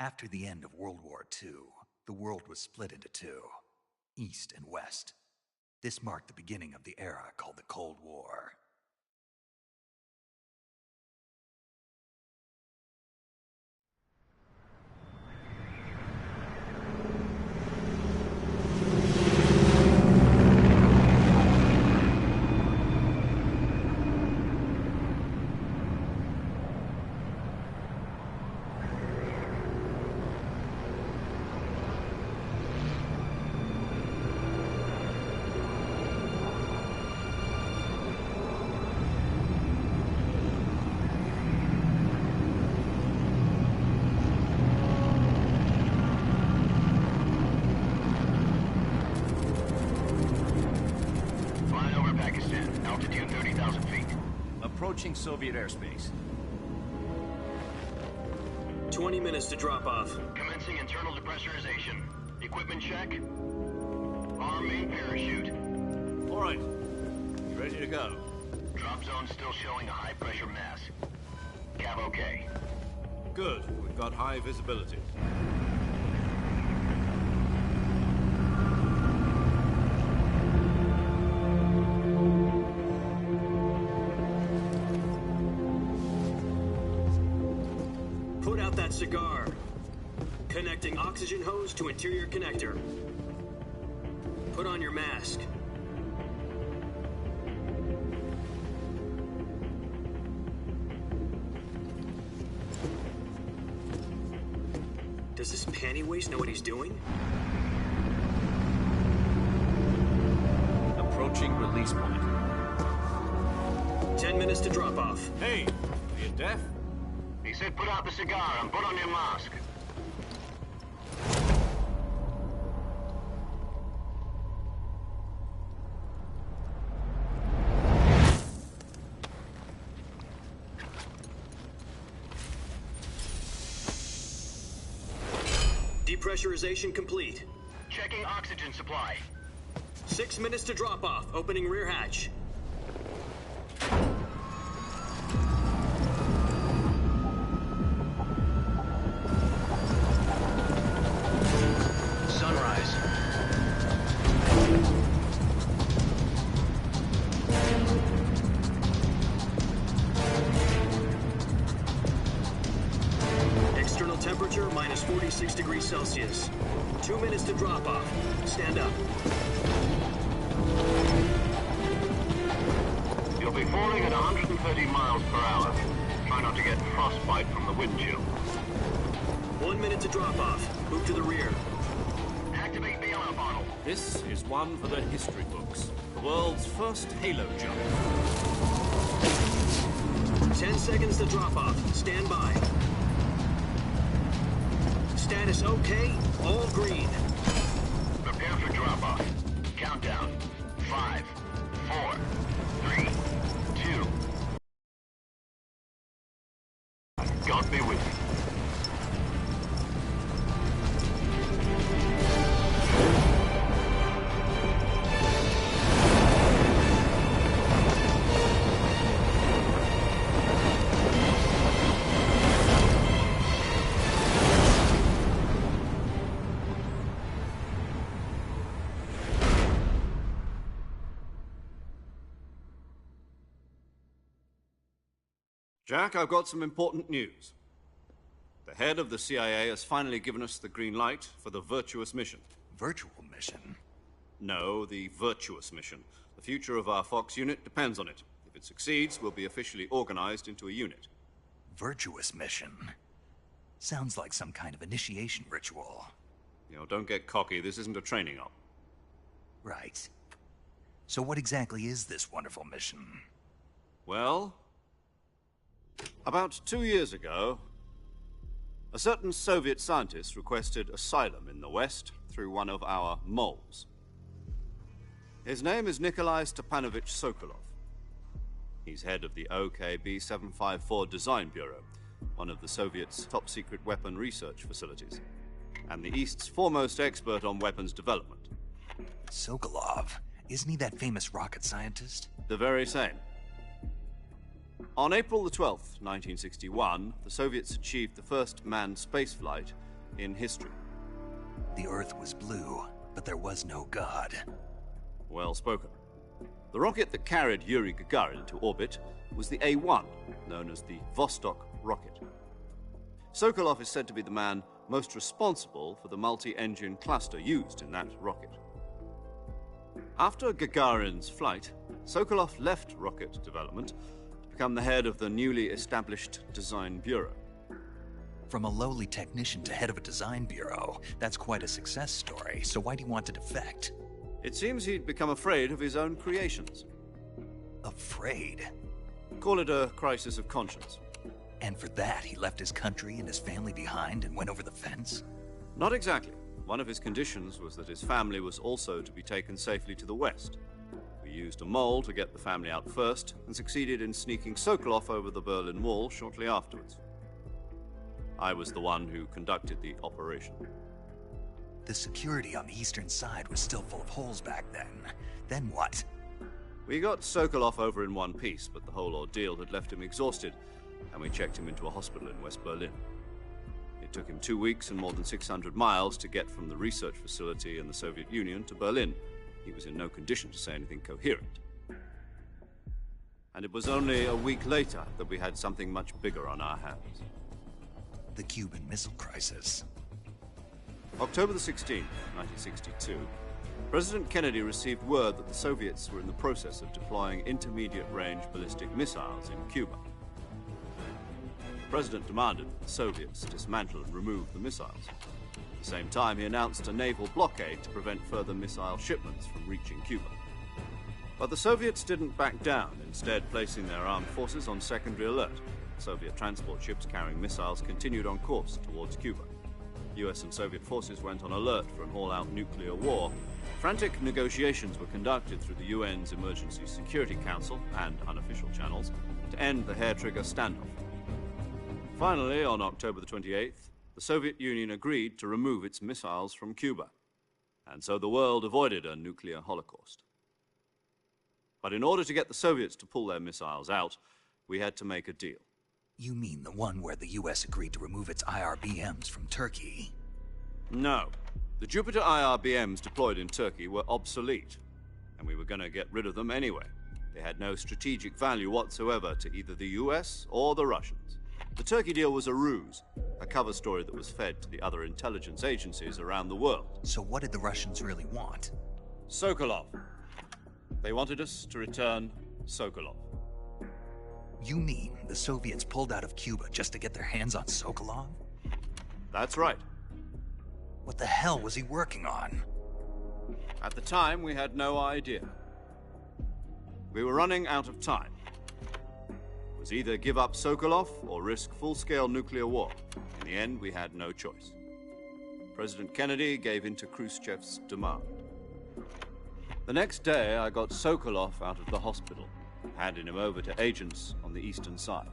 After the end of World War II, the world was split into two, East and West. This marked the beginning of the era called the Cold War. Approaching Soviet airspace. 20 minutes to drop off. Commencing internal depressurization. Equipment check. Arm main parachute. All right. You ready to go? Drop zone still showing a high pressure mass. Cav okay. Good. We've got high visibility. Put out that cigar. Connecting oxygen hose to interior connector. Put on your mask. Does this panty waste know what he's doing? Approaching release point. 10 minutes to drop off. Hey, are you deaf? He said put out the cigar and put on your mask. Depressurization complete. Checking oxygen supply. 6 minutes to drop off. Opening rear hatch. Sunrise. External temperature minus 46 degrees Celsius. 2 minutes to drop off. Stand up. You'll be falling at 130 miles per hour. Try not to get frostbite from the wind chill. 1 minute to drop off. Move to the rear. Activate the alarm bottle. This is one for the history books. The world's first halo jump. 10 seconds to drop off. Stand by. Status okay. All green. Prepare for drop-off. Countdown. 5, 4, 3, 2. God be with you. Jack, I've got some important news. The head of the CIA has finally given us the green light for the virtuous mission. Virtual mission? No, the virtuous mission. The future of our Fox unit depends on it. If it succeeds, we'll be officially organized into a unit. Virtuous mission? Sounds like some kind of initiation ritual. You know, don't get cocky. This isn't a training op. Right. So what exactly is this wonderful mission? Well, about 2 years ago, a certain Soviet scientist requested asylum in the West through one of our moles. His name is Nikolai Stepanovich Sokolov. He's head of the OKB-754 Design Bureau, one of the Soviets' top-secret weapon research facilities, and the East's foremost expert on weapons development. Sokolov? Isn't he that famous rocket scientist? The very same. On April the 12th, 1961, the Soviets achieved the first manned spaceflight in history. The Earth was blue, but there was no God. Well spoken. The rocket that carried Yuri Gagarin into orbit was the A-1, known as the Vostok rocket. Sokolov is said to be the man most responsible for the multi-engine cluster used in that rocket. After Gagarin's flight, Sokolov left rocket development to become the head of the newly established Design Bureau. From a lowly technician to head of a design bureau, that's quite a success story, so why'd he want to defect? It seems he'd become afraid of his own creations. Afraid? Call it a crisis of conscience. And for that, he left his country and his family behind and went over the fence? Not exactly. One of his conditions was that his family was also to be taken safely to the west. We used a mole to get the family out first and succeeded in sneaking Sokolov over the Berlin Wall shortly afterwards. I was the one who conducted the operation. The security on the eastern side was still full of holes back then. Then what? We got Sokolov over in one piece, but the whole ordeal had left him exhausted, and we checked him into a hospital in West Berlin. It took him 2 weeks and more than 600 miles to get from the research facility in the Soviet Union to Berlin. He was in no condition to say anything coherent. And it was only a week later that we had something much bigger on our hands. The Cuban Missile Crisis. October the 16th, 1962, President Kennedy received word that the Soviets were in the process of deploying intermediate-range ballistic missiles in Cuba. The President demanded that the Soviets dismantle and remove the missiles. At the same time, he announced a naval blockade to prevent further missile shipments from reaching Cuba. But the Soviets didn't back down, instead placing their armed forces on secondary alert. Soviet transport ships carrying missiles continued on course towards Cuba. US and Soviet forces went on alert for an all-out nuclear war. Frantic negotiations were conducted through the UN's Emergency Security Council and unofficial channels to end the hair-trigger standoff. Finally, on October the 28th, the Soviet Union agreed to remove its missiles from Cuba, and so the world avoided a nuclear holocaust. But in order to get the Soviets to pull their missiles out, we had to make a deal. You mean the one where the US agreed to remove its IRBMs from Turkey? No. The Jupiter IRBMs deployed in Turkey were obsolete, and we were going to get rid of them anyway. They had no strategic value whatsoever to either the US or the Russians. The Turkey deal was a ruse, a cover story that was fed to the other intelligence agencies around the world. So what did the Russians really want? Sokolov. They wanted us to return Sokolov. You mean the Soviets pulled out of Cuba just to get their hands on Sokolov? That's right. What the hell was he working on? At the time, we had no idea. We were running out of time. It was either give up Sokolov or risk full-scale nuclear war. In the end, we had no choice. President Kennedy gave in to Khrushchev's demand. The next day, I got Sokolov out of the hospital, handing him over to agents on the eastern side.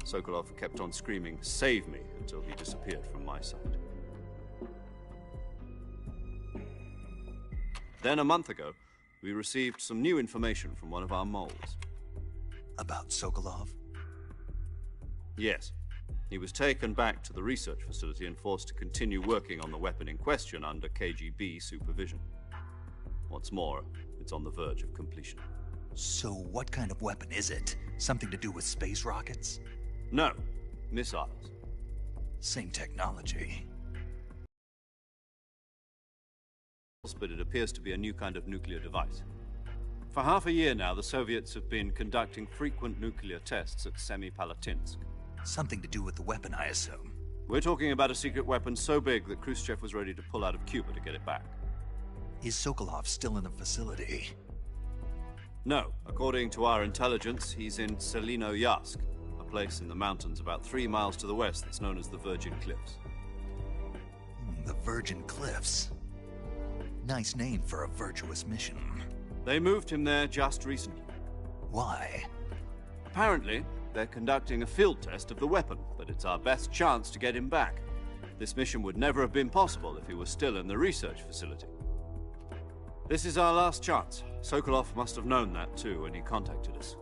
Sokolov kept on screaming, "Save me," until he disappeared from my sight. Then, a month ago, we received some new information from one of our moles. About Sokolov? Yes. He was taken back to the research facility and forced to continue working on the weapon in question under KGB supervision. What's more, it's on the verge of completion. So what kind of weapon is it? Something to do with space rockets? No, missiles. Same technology. But it appears to be a new kind of nuclear device. For half a year now, the Soviets have been conducting frequent nuclear tests at Semipalatinsk. Something to do with the weapon, I assume. We're talking about a secret weapon so big that Khrushchev was ready to pull out of Cuba to get it back. Is Sokolov still in the facility? No. According to our intelligence, he's in Selinoyarsk, a place in the mountains about 3 miles to the west that's known as the Virgin Cliffs. The Virgin Cliffs. Nice name for a virtuous mission. They moved him there just recently. Why? Apparently, they're conducting a field test of the weapon, but it's our best chance to get him back. This mission would never have been possible if he was still in the research facility. This is our last chance. Sokolov must have known that too when he contacted us.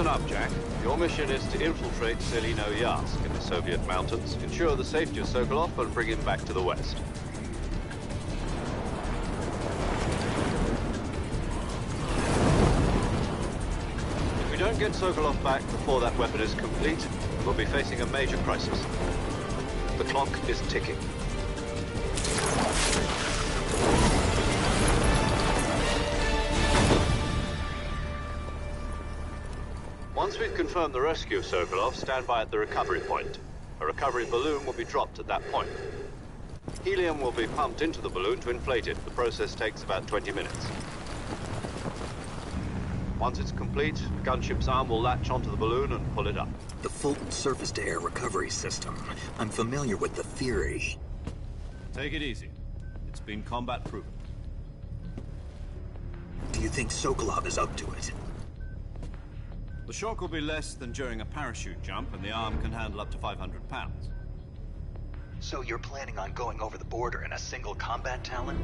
Listen up, Jack. Your mission is to infiltrate Selino-Yarsk in the Soviet mountains, ensure the safety of Sokolov, and bring him back to the west. If we don't get Sokolov back before that weapon is complete, we'll be facing a major crisis. The clock is ticking. Once we've confirmed the rescue of Sokolov, stand by at the recovery point. A recovery balloon will be dropped at that point. Helium will be pumped into the balloon to inflate it. The process takes about 20 minutes. Once it's complete, the gunship's arm will latch onto the balloon and pull it up. The Fulton surface-to-air recovery system. I'm familiar with the theory. Take it easy. It's been combat-proven. Do you think Sokolov is up to it? The shock will be less than during a parachute jump, and the arm can handle up to 500 pounds. So you're planning on going over the border in a single combat Talon?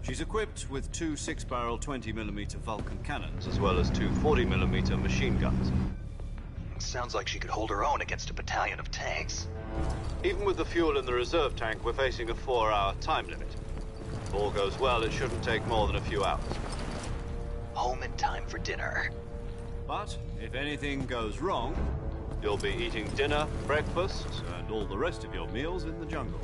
She's equipped with two 6-barrel 20mm Vulcan cannons, as well as two 40mm machine guns. Sounds like she could hold her own against a battalion of tanks. Even with the fuel in the reserve tank, we're facing a 4-hour time limit. If all goes well, it shouldn't take more than a few hours. Home in time for dinner. But if anything goes wrong, you'll be eating dinner, breakfast, and all the rest of your meals in the jungle.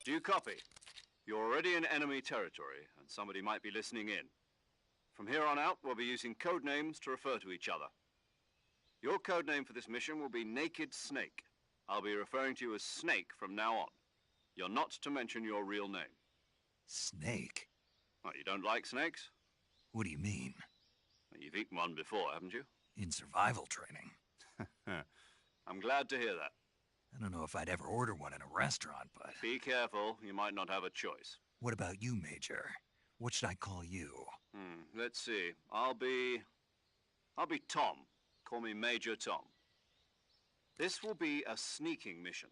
Do you copy? You're already in enemy territory, and somebody might be listening in. From here on out, we'll be using code names to refer to each other. Your code name for this mission will be Naked Snake. I'll be referring to you as Snake from now on. You're not to mention your real name. Snake? What, you don't like snakes? What do you mean? Well, you've eaten one before, haven't you? In survival training. I'm glad to hear that. I don't know if I'd ever order one in a restaurant, but... Be careful, you might not have a choice. What about you, Major? What should I call you? Let's see. I'll be Tom. Call me Major Tom. This will be a sneaking mission.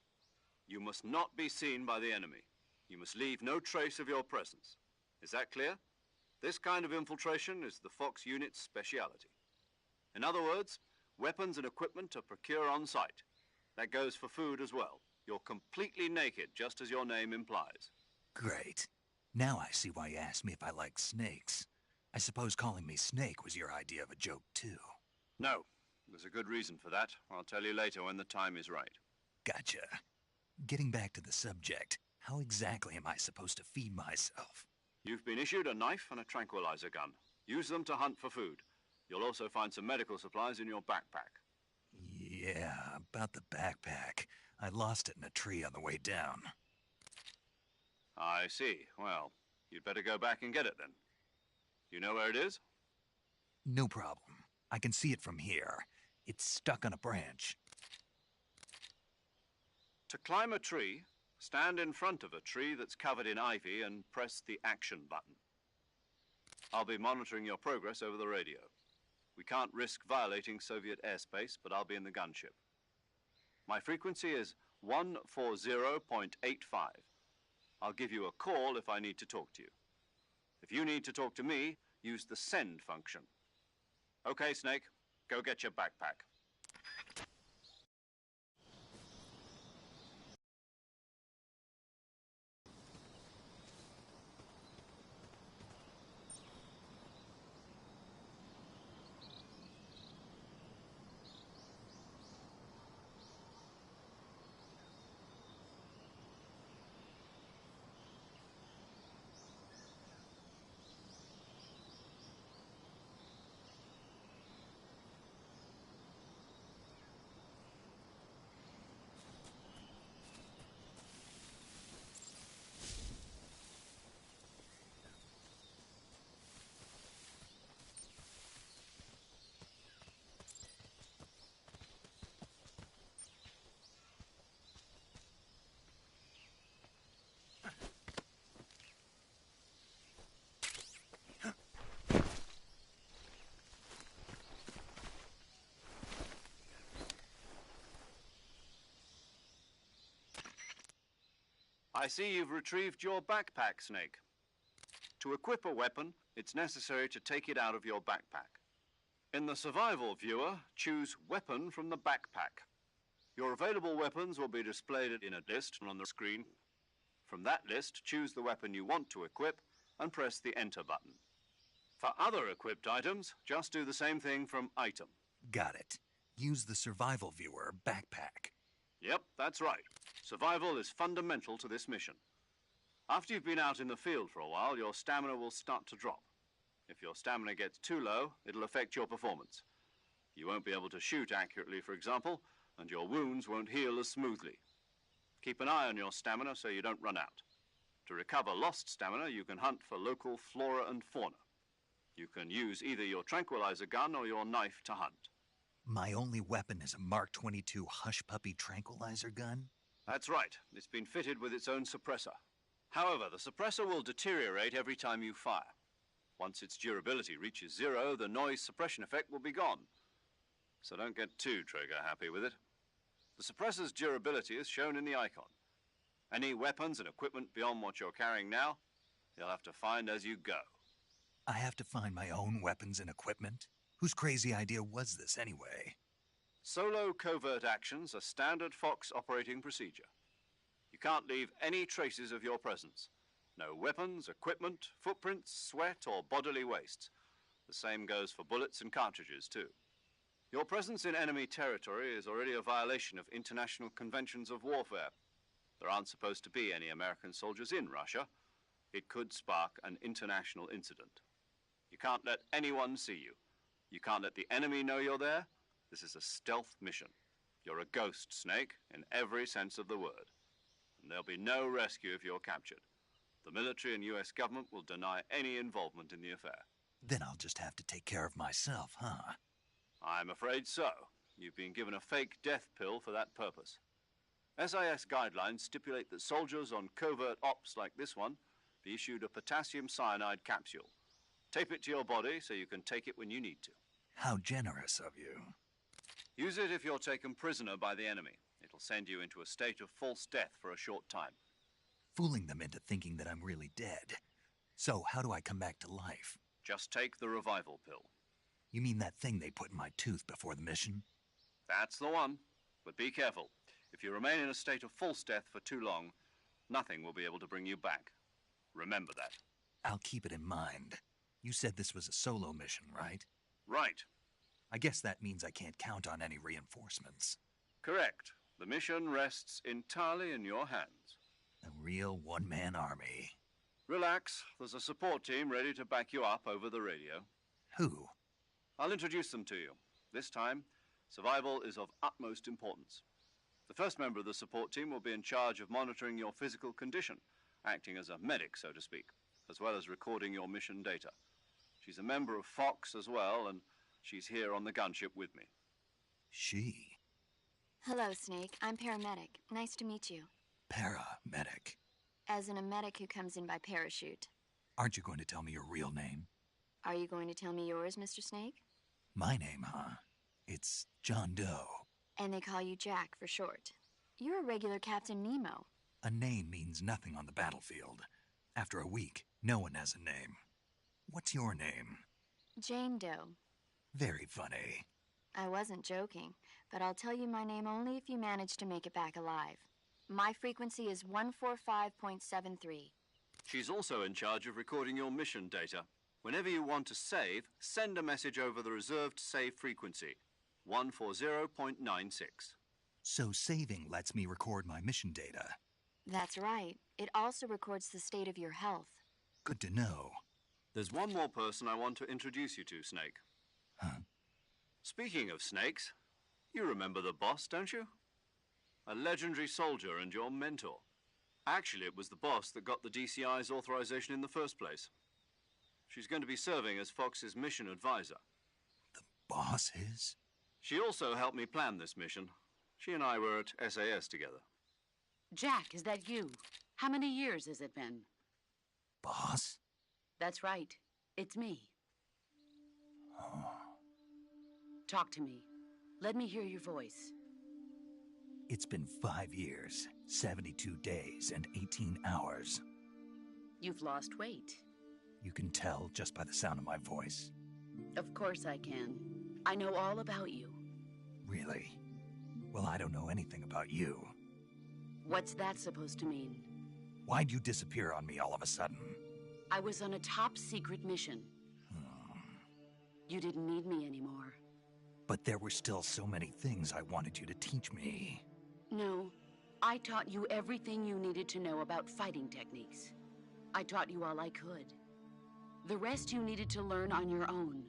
You must not be seen by the enemy. You must leave no trace of your presence. Is that clear? This kind of infiltration is the Fox unit's speciality. In other words, weapons and equipment are procured on site. That goes for food as well. You're completely naked, just as your name implies. Great. Now I see why you asked me if I like snakes. I suppose calling me Snake was your idea of a joke, too. No. There's a good reason for that. I'll tell you later when the time is right. Gotcha. Getting back to the subject, how exactly am I supposed to feed myself? You've been issued a knife and a tranquilizer gun. Use them to hunt for food. You'll also find some medical supplies in your backpack. Yeah, about the backpack. I lost it in a tree on the way down. I see. Well, you'd better go back and get it then. You know where it is? No problem. I can see it from here. It's stuck on a branch. To climb a tree, stand in front of a tree that's covered in ivy and press the action button. I'll be monitoring your progress over the radio. We can't risk violating Soviet airspace, but I'll be in the gunship. My frequency is 140.85. I'll give you a call if I need to talk to you. If you need to talk to me, use the send function. Okay, Snake, go get your backpack. I see you've retrieved your backpack, Snake. To equip a weapon, it's necessary to take it out of your backpack. In the survival viewer, choose Weapon from the backpack. Your available weapons will be displayed in a list on the screen. From that list, choose the weapon you want to equip and press the Enter button. For other equipped items, just do the same thing from Item. Got it. Use the survival viewer backpack. Yep, that's right. Survival is fundamental to this mission. After you've been out in the field for a while, your stamina will start to drop. If your stamina gets too low, it'll affect your performance. You won't be able to shoot accurately, for example, and your wounds won't heal as smoothly. Keep an eye on your stamina so you don't run out. To recover lost stamina, you can hunt for local flora and fauna. You can use either your tranquilizer gun or your knife to hunt. My only weapon is a Mark 22 Hush Puppy tranquilizer gun? That's right. It's been fitted with its own suppressor. However, the suppressor will deteriorate every time you fire. Once its durability reaches 0, the noise suppression effect will be gone. So don't get too trigger-happy with it. The suppressor's durability is shown in the icon. Any weapons and equipment beyond what you're carrying now, you'll have to find as you go. I have to find my own weapons and equipment? Whose crazy idea was this anyway? Solo covert actions are standard Fox operating procedure. You can't leave any traces of your presence. No weapons, equipment, footprints, sweat, or bodily waste. The same goes for bullets and cartridges, too. Your presence in enemy territory is already a violation of international conventions of warfare. There aren't supposed to be any American soldiers in Russia. It could spark an international incident. You can't let anyone see you. You can't let the enemy know you're there. This is a stealth mission. You're a ghost, Snake, in every sense of the word. And there'll be no rescue if you're captured. The military and US government will deny any involvement in the affair. Then I'll just have to take care of myself, huh? I'm afraid so. You've been given a fake death pill for that purpose. SIS guidelines stipulate that soldiers on covert ops like this one be issued a potassium cyanide capsule. Tape it to your body so you can take it when you need to. How generous of you. Use it if you're taken prisoner by the enemy. It'll send you into a state of false death for a short time. Fooling them into thinking that I'm really dead. So how do I come back to life? Just take the revival pill. You mean that thing they put in my tooth before the mission? That's the one. But be careful. If you remain in a state of false death for too long, nothing will be able to bring you back. Remember that. I'll keep it in mind. You said this was a solo mission, right? Right. I guess that means I can't count on any reinforcements. Correct. The mission rests entirely in your hands. A real one-man army. Relax. There's a support team ready to back you up over the radio. Who? I'll introduce them to you. This time, survival is of utmost importance. The first member of the support team will be in charge of monitoring your physical condition, acting as a medic, so to speak, as well as recording your mission data. She's a member of Fox as well, and she's here on the gunship with me. She? Hello, Snake. I'm paramedic. Nice to meet you. Paramedic. As in a medic who comes in by parachute. Aren't you going to tell me your real name? Are you going to tell me yours, Mr. Snake? My name, huh? It's John Doe. And they call you Jack for short. You're a regular Captain Nemo. A name means nothing on the battlefield. After a week, no one has a name. What's your name? Jane Doe. Very funny. I wasn't joking, but I'll tell you my name only if you manage to make it back alive. My frequency is 145.73. She's also in charge of recording your mission data. Whenever you want to save, send a message over the reserved save frequency, 140.96. So saving lets me record my mission data. That's right. It also records the state of your health. Good to know. There's one more person I want to introduce you to, Snake. Huh? Speaking of snakes, you remember the boss, don't you? A legendary soldier and your mentor. Actually, it was the boss that got the DCI's authorization in the first place. She's going to be serving as Fox's mission advisor. The boss is? She also helped me plan this mission. She and I were at SAS together. Jack, is that you? How many years has it been? Boss? That's right. It's me. Oh. Talk to me. Let me hear your voice. It's been 5 years, 72 days, and 18 hours. You've lost weight. You can tell just by the sound of my voice. Of course I can. I know all about you. Really? Well, I don't know anything about you. What's that supposed to mean? Why'd you disappear on me all of a sudden? I was on a top-secret mission. You didn't need me anymore. But there were still so many things I wanted you to teach me. No, I taught you everything you needed to know about fighting techniques. I taught you all I could. The rest you needed to learn on your own.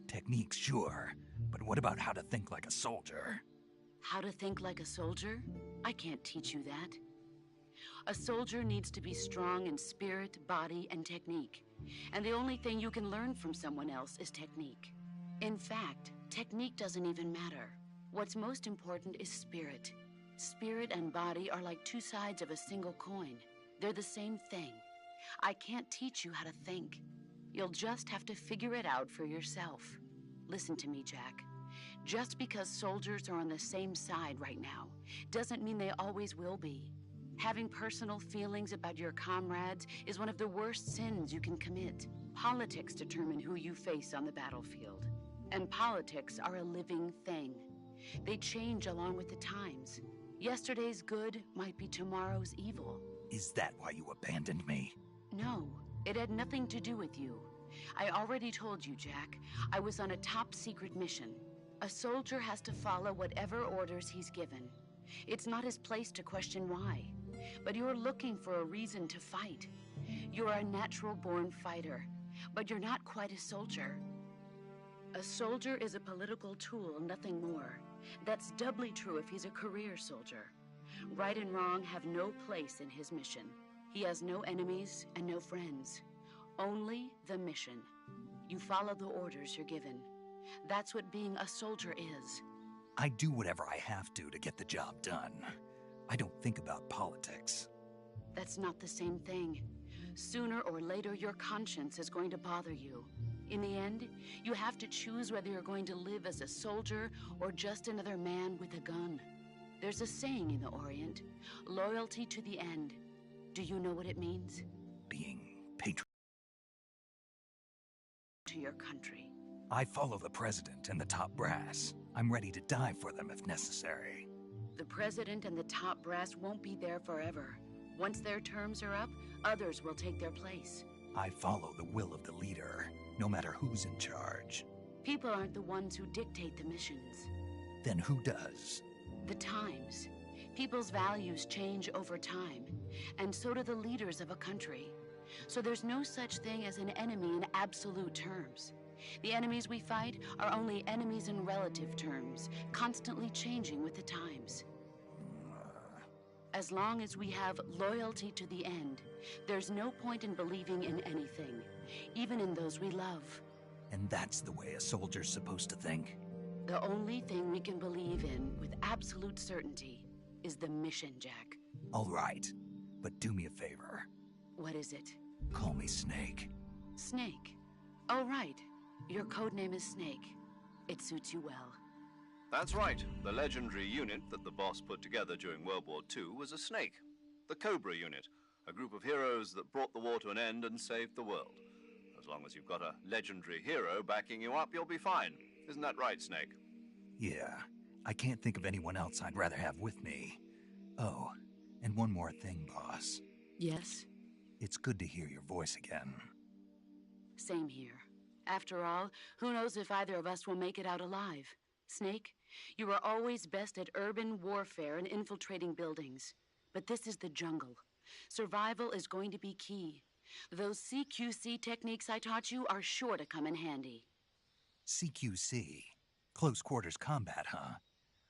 Techniques, sure. But what about how to think like a soldier? How to think like a soldier? I can't teach you that. A soldier needs to be strong in spirit, body, and technique. And the only thing you can learn from someone else is technique. In fact, technique doesn't even matter. What's most important is spirit. Spirit and body are like two sides of a single coin. They're the same thing. I can't teach you how to think. You'll just have to figure it out for yourself. Listen to me, Jack. Just because soldiers are on the same side right now doesn't mean they always will be. Having personal feelings about your comrades is one of the worst sins you can commit. Politics determine who you face on the battlefield. And politics are a living thing. They change along with the times. Yesterday's good might be tomorrow's evil. Is that why you abandoned me? No, it had nothing to do with you. I already told you, Jack. I was on a top-secret mission. A soldier has to follow whatever orders he's given. It's not his place to question why. But you're looking for a reason to fight. You're a natural-born fighter, but you're not quite a soldier. A soldier is a political tool, nothing more. That's doubly true if he's a career soldier. Right and wrong have no place in his mission. He has no enemies and no friends. Only the mission. You follow the orders you're given. That's what being a soldier is. I do whatever I have to get the job done. I don't think about politics. That's not the same thing. Sooner or later, your conscience is going to bother you. In the end, you have to choose whether you're going to live as a soldier or just another man with a gun. There's a saying in the Orient, loyalty to the end. Do you know what it means? Being patriotic to your country. I follow the president and the top brass. I'm ready to die for them if necessary. The president and the top brass won't be there forever. Once their terms are up, others will take their place. I follow the will of the leader, no matter who's in charge. People aren't the ones who dictate the missions. Then who does? The times. People's values change over time, and so do the leaders of a country. So there's no such thing as an enemy in absolute terms. The enemies we fight are only enemies in relative terms, constantly changing with the times. As long as we have loyalty to the end, there's no point in believing in anything, even in those we love. And that's the way a soldier's supposed to think? The only thing we can believe in with absolute certainty is the mission, Jack. All right, but do me a favor. What is it? Call me Snake. Snake. Oh, right. Your codename is Snake. It suits you well. That's right. The legendary unit that the boss put together during World War II was a snake. The Cobra unit, a group of heroes that brought the war to an end and saved the world. As long as you've got a legendary hero backing you up, you'll be fine. Isn't that right, Snake? Yeah, I can't think of anyone else I'd rather have with me. Oh, and one more thing, boss. Yes? It's good to hear your voice again. Same here. After all, who knows if either of us will make it out alive? Snake, you are always best at urban warfare and infiltrating buildings. But this is the jungle. Survival is going to be key. Those CQC techniques I taught you are sure to come in handy. CQC? Close quarters combat, huh?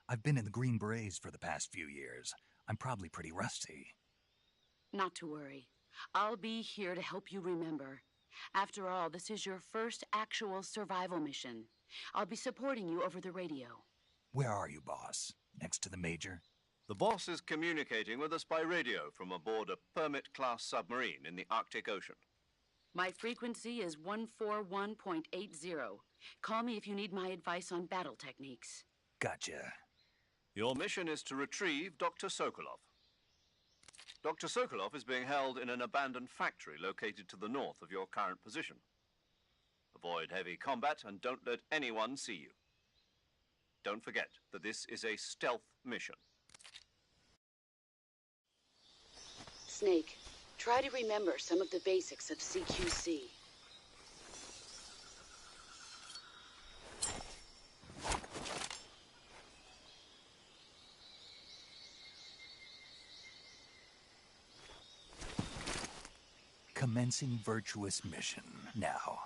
I've been in the Green Berets for the past few years. I'm probably pretty rusty. Not to worry. I'll be here to help you remember. After all, this is your first actual survival mission. I'll be supporting you over the radio. Where are you, boss? Next to the Major? The boss is communicating with us by radio from aboard a Permit-class submarine in the Arctic Ocean. My frequency is 141.80. Call me if you need my advice on battle techniques. Gotcha. Your mission is to retrieve Dr. Sokolov. Dr. Sokolov is being held in an abandoned factory located to the north of your current position. Avoid heavy combat and don't let anyone see you. Don't forget that this is a stealth mission. Snake, try to remember some of the basics of CQC. Commencing virtuous mission now.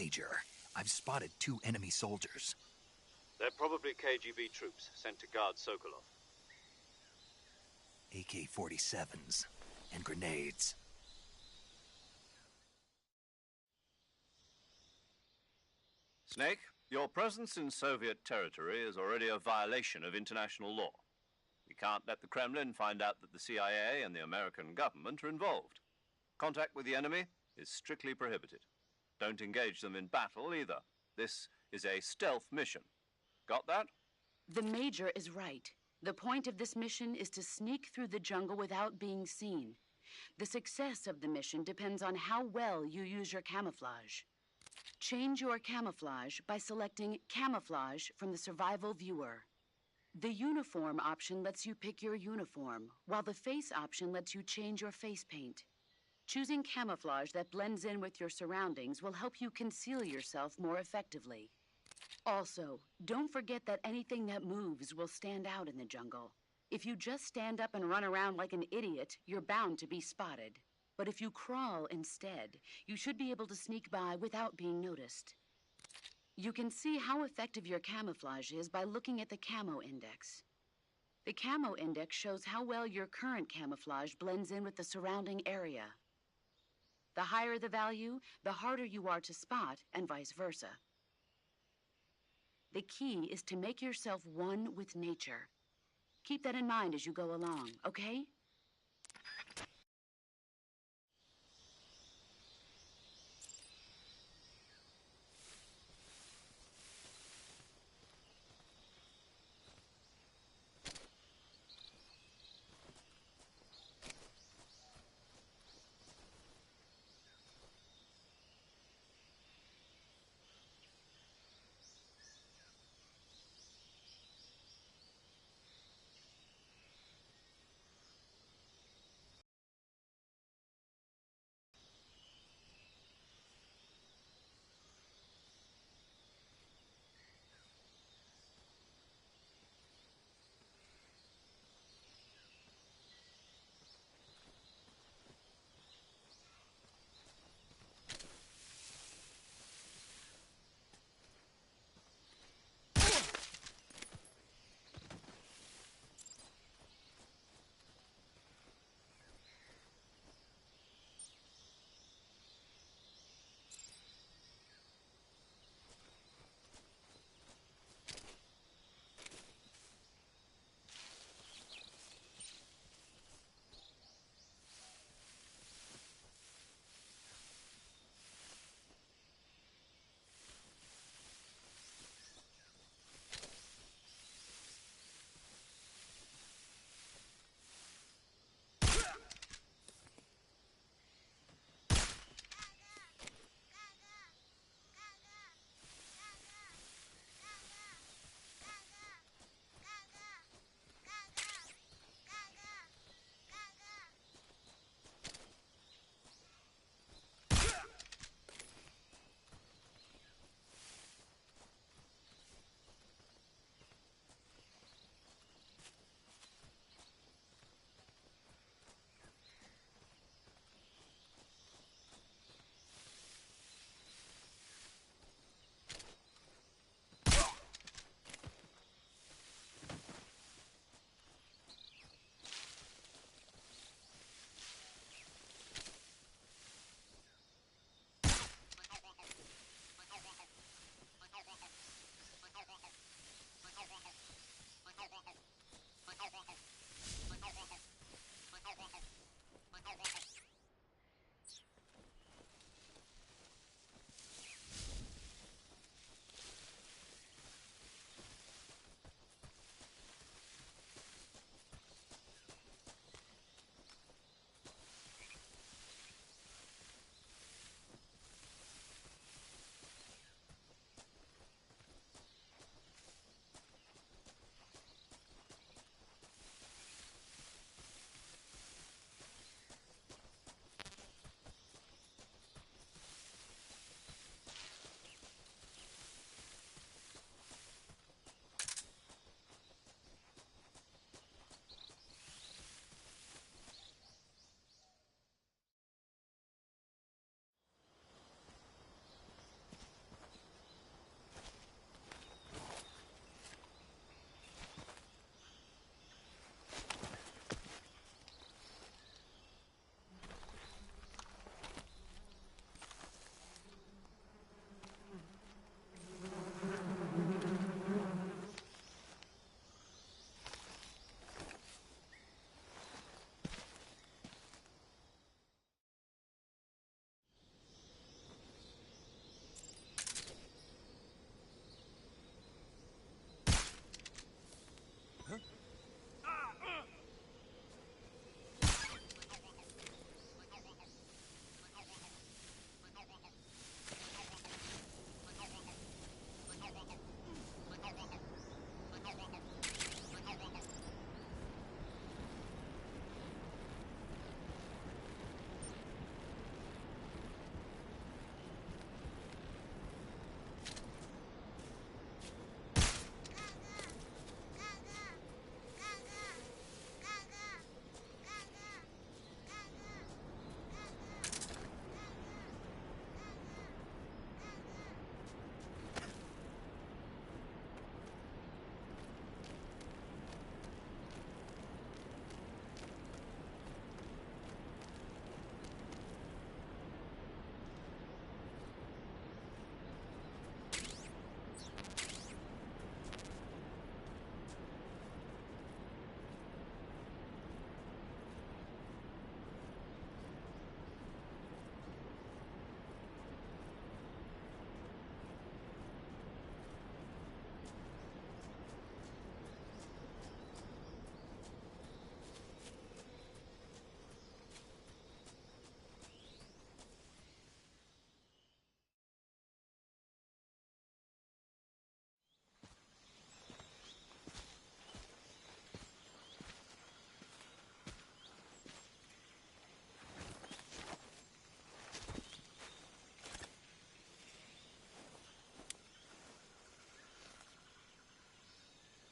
Major. I've spotted 2 enemy soldiers. They're probably KGB troops sent to guard Sokolov. AK-47s and grenades. Snake, your presence in Soviet territory is already a violation of international law. We can't let the Kremlin find out that the CIA and the American government are involved. Contact with the enemy is strictly prohibited. Don't engage them in battle either. This is a stealth mission. Got that? The Major is right. The point of this mission is to sneak through the jungle without being seen. The success of the mission depends on how well you use your camouflage. Change your camouflage by selecting Camouflage from the Survival Viewer. The Uniform option lets you pick your uniform, while the Face option lets you change your face paint. Choosing camouflage that blends in with your surroundings will help you conceal yourself more effectively. Also, don't forget that anything that moves will stand out in the jungle. If you just stand up and run around like an idiot, you're bound to be spotted. But if you crawl instead, you should be able to sneak by without being noticed. You can see how effective your camouflage is by looking at the Camo Index. The Camo Index shows how well your current camouflage blends in with the surrounding area. The higher the value, the harder you are to spot, and vice versa. The key is to make yourself one with nature. Keep that in mind as you go along, okay?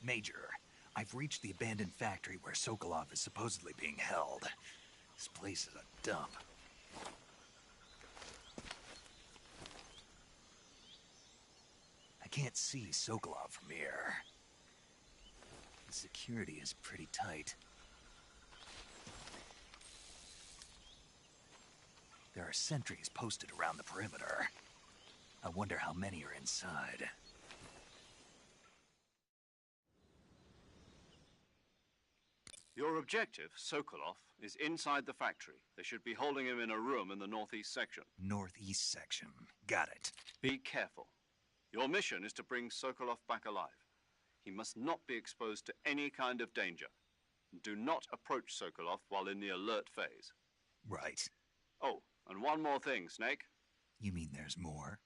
Major, I've reached the abandoned factory where Sokolov is supposedly being held. This place is a dump. I can't see Sokolov from here. The security is pretty tight. There are sentries posted around the perimeter. I wonder how many are inside. Your objective, Sokolov, is inside the factory. They should be holding him in a room in the northeast section. Northeast section. Got it. Be careful. Your mission is to bring Sokolov back alive. He must not be exposed to any kind of danger. Do not approach Sokolov while in the alert phase. Right. Oh, and one more thing, Snake. You mean there's more?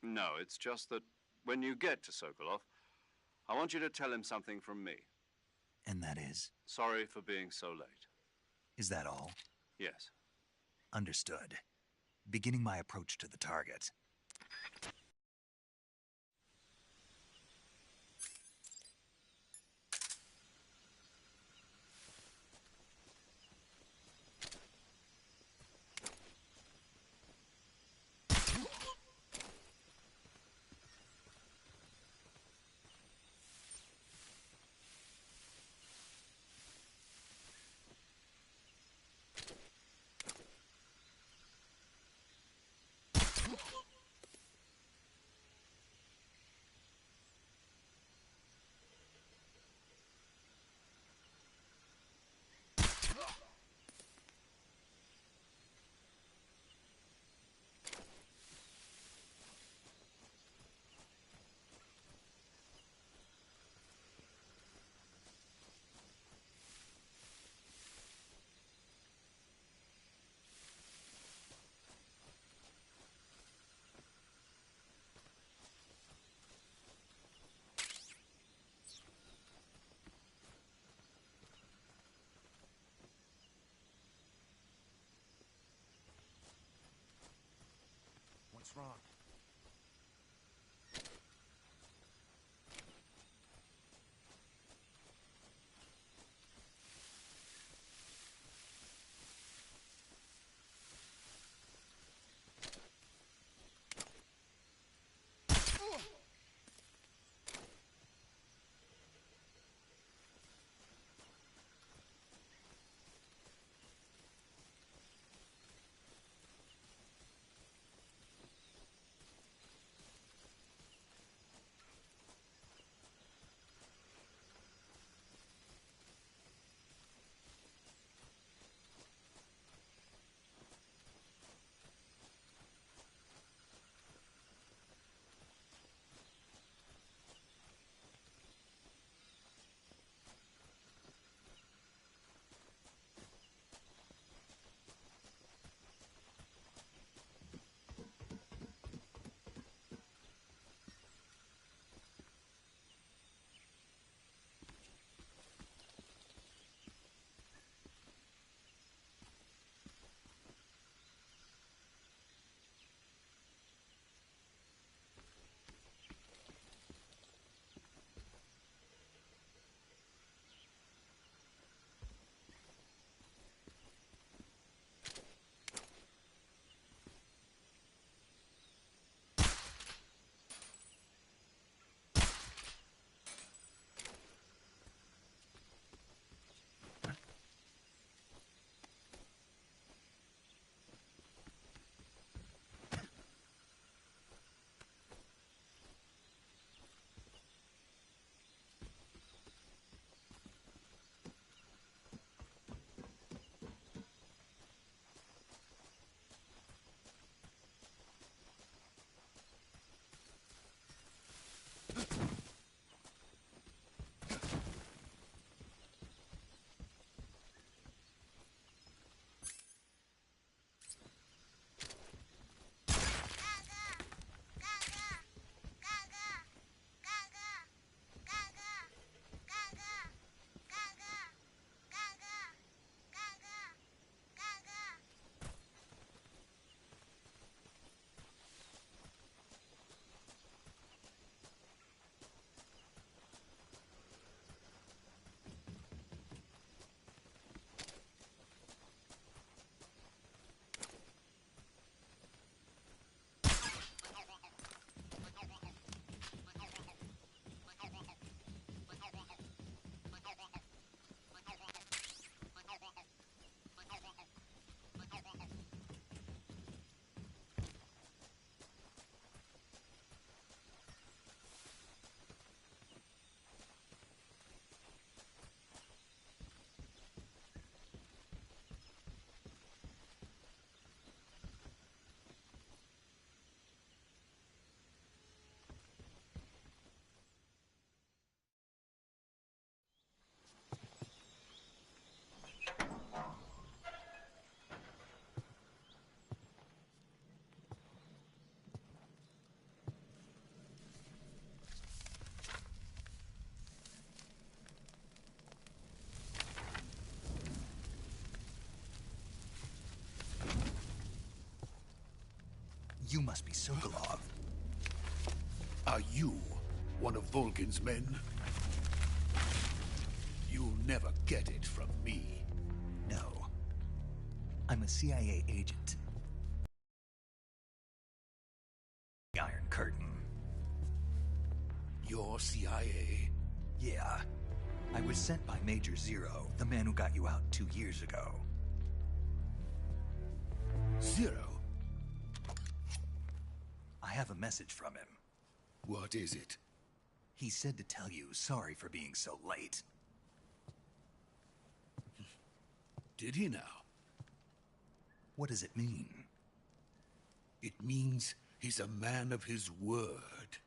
No, it's just that when you get to Sokolov, I want you to tell him something from me. And that is? Sorry for being so late. Is that all? Yes. Understood. Beginning my approach to the target. What's wrong? You must be Sokolov. Are you one of Volgin's men? You'll never get it from me. No. I'm a CIA agent. The Iron Curtain. You're CIA? Yeah. I was sent by Major Zero, the man who got you out 2 years ago. Zero? I have a message from him. What is it? He said to tell you sorry for being so late. Did he now? What does it mean? It means he's a man of his word.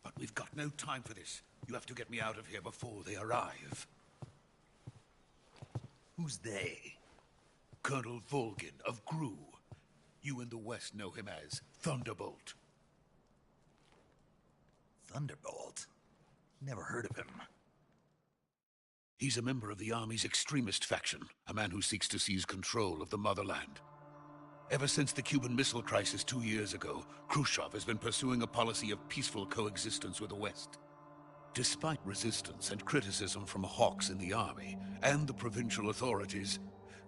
But we've got no time for this. You have to get me out of here before they arrive. Who's they? Colonel Volgin of GRU. You in the West know him as Thunderbolt. Thunderbolt? Never heard of him. He's a member of the Army's extremist faction, a man who seeks to seize control of the motherland. Ever since the Cuban Missile Crisis 2 years ago, Khrushchev has been pursuing a policy of peaceful coexistence with the West. Despite resistance and criticism from hawks in the army and the provincial authorities,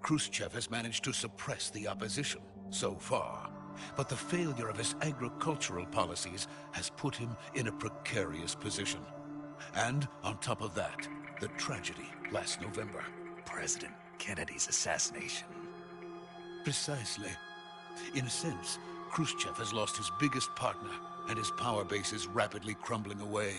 Khrushchev has managed to suppress the opposition so far. But the failure of his agricultural policies has put him in a precarious position. And on top of that, the tragedy last November. President Kennedy's assassination. Precisely. In a sense, Khrushchev has lost his biggest partner, and his power base is rapidly crumbling away.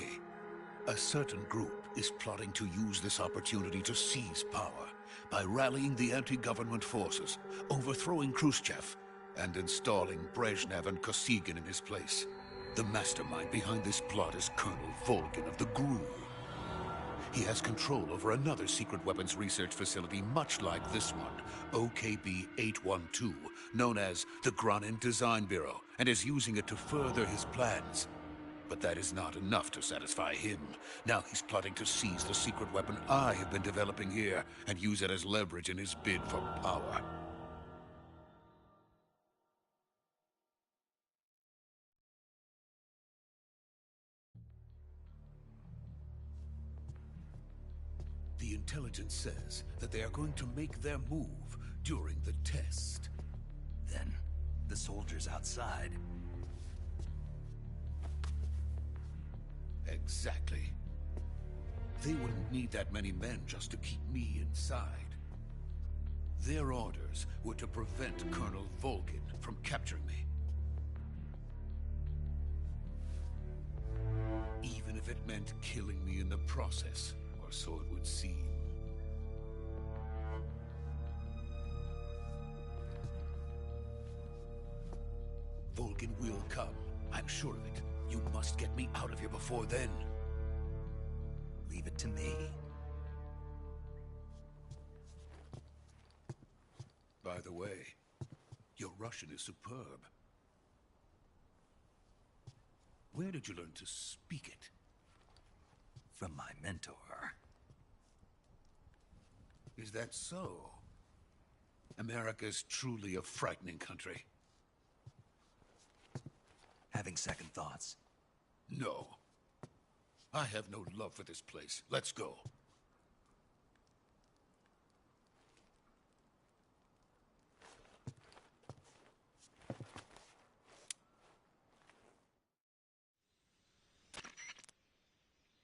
A certain group is plotting to use this opportunity to seize power by rallying the anti-government forces, overthrowing Khrushchev, and installing Brezhnev and Kosygin in his place. The mastermind behind this plot is Colonel Volgin of the GRU. He has control over another secret weapons research facility much like this one, OKB-812, known as the Granin Design Bureau, and is using it to further his plans. But that is not enough to satisfy him. Now he's plotting to seize the secret weapon I have been developing here and use it as leverage in his bid for power. The intelligence says that they are going to make their move during the test. Then, the soldiers outside. Exactly. They wouldn't need that many men just to keep me inside. Their orders were to prevent Colonel Volgin from capturing me. Even if it meant killing me in the process, or so it would seem. Volgin will come. I'm sure of it. You must get me out of here before then. Leave it to me. By the way, your Russian is superb. Where did you learn to speak it? From my mentor. Is that so? America's truly a frightening country. Having second thoughts. No. I have no love for this place. Let's go.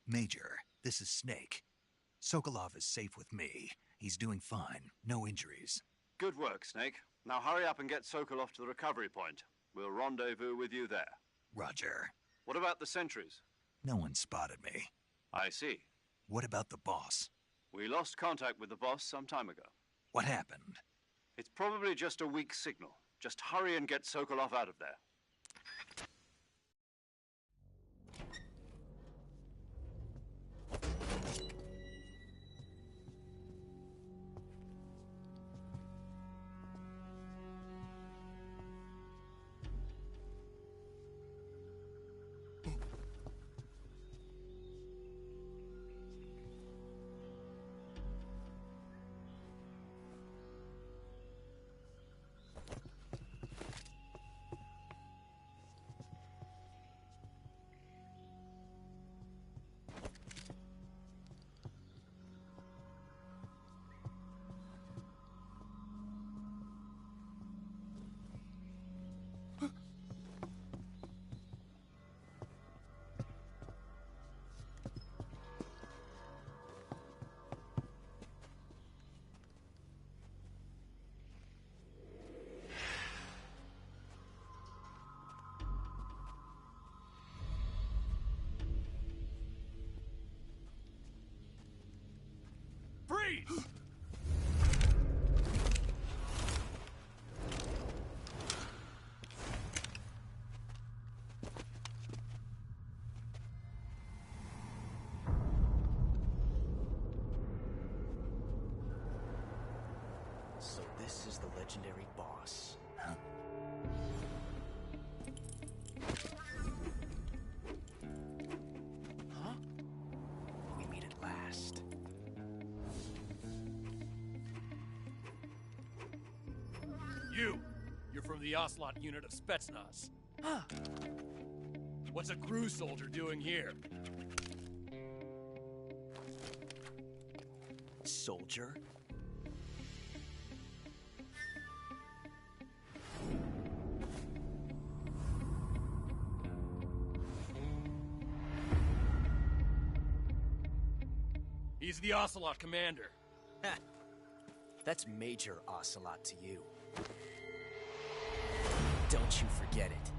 Major, this is Snake. Sokolov is safe with me. He's doing fine. No injuries. Good work, Snake. Now hurry up and get Sokolov to the recovery point. We'll rendezvous with you there. Roger. What about the sentries? No one spotted me. I see. What about the boss? We lost contact with the boss some time ago. What happened? It's probably just a weak signal. Just hurry and get Sokolov out of there. So this is the legendary boss. Huh? Huh? We meet at last. You're from the Ocelot unit of Spetsnaz. Huh. What's a crew soldier doing here? Soldier? He's the Ocelot commander. That's Major Ocelot to you. Don't you forget it.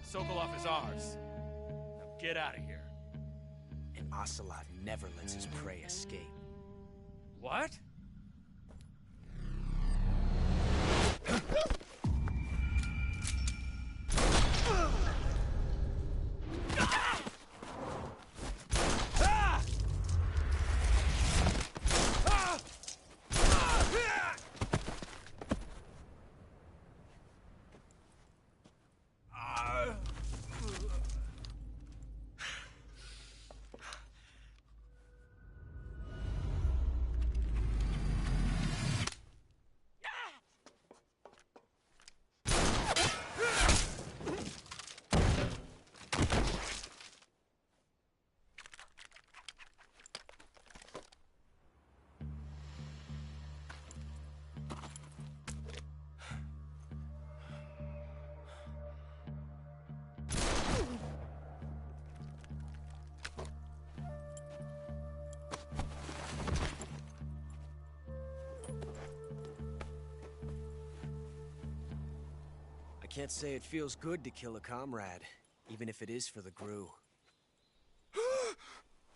Sokolov is ours. Now get out of here. And Ocelot never lets his prey escape. What? I can't say it feels good to kill a comrade, even if it is for the GRU.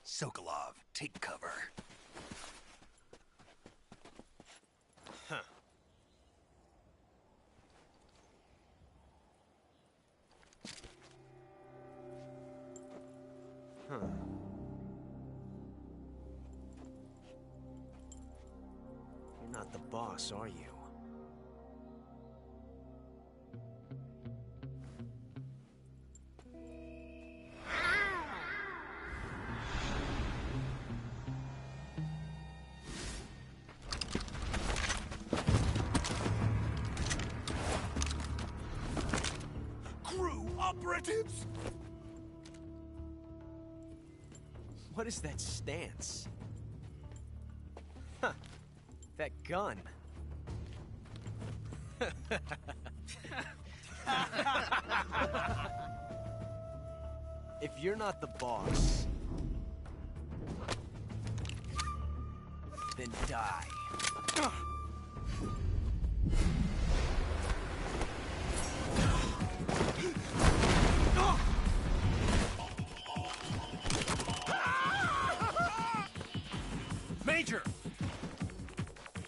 Sokolov, take cover. Huh. Huh. You're not the boss, are you? GRU operatives! What is that stance? Huh. That gun. If you're not the boss, then die. Major!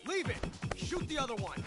Leave it! Shoot the other one!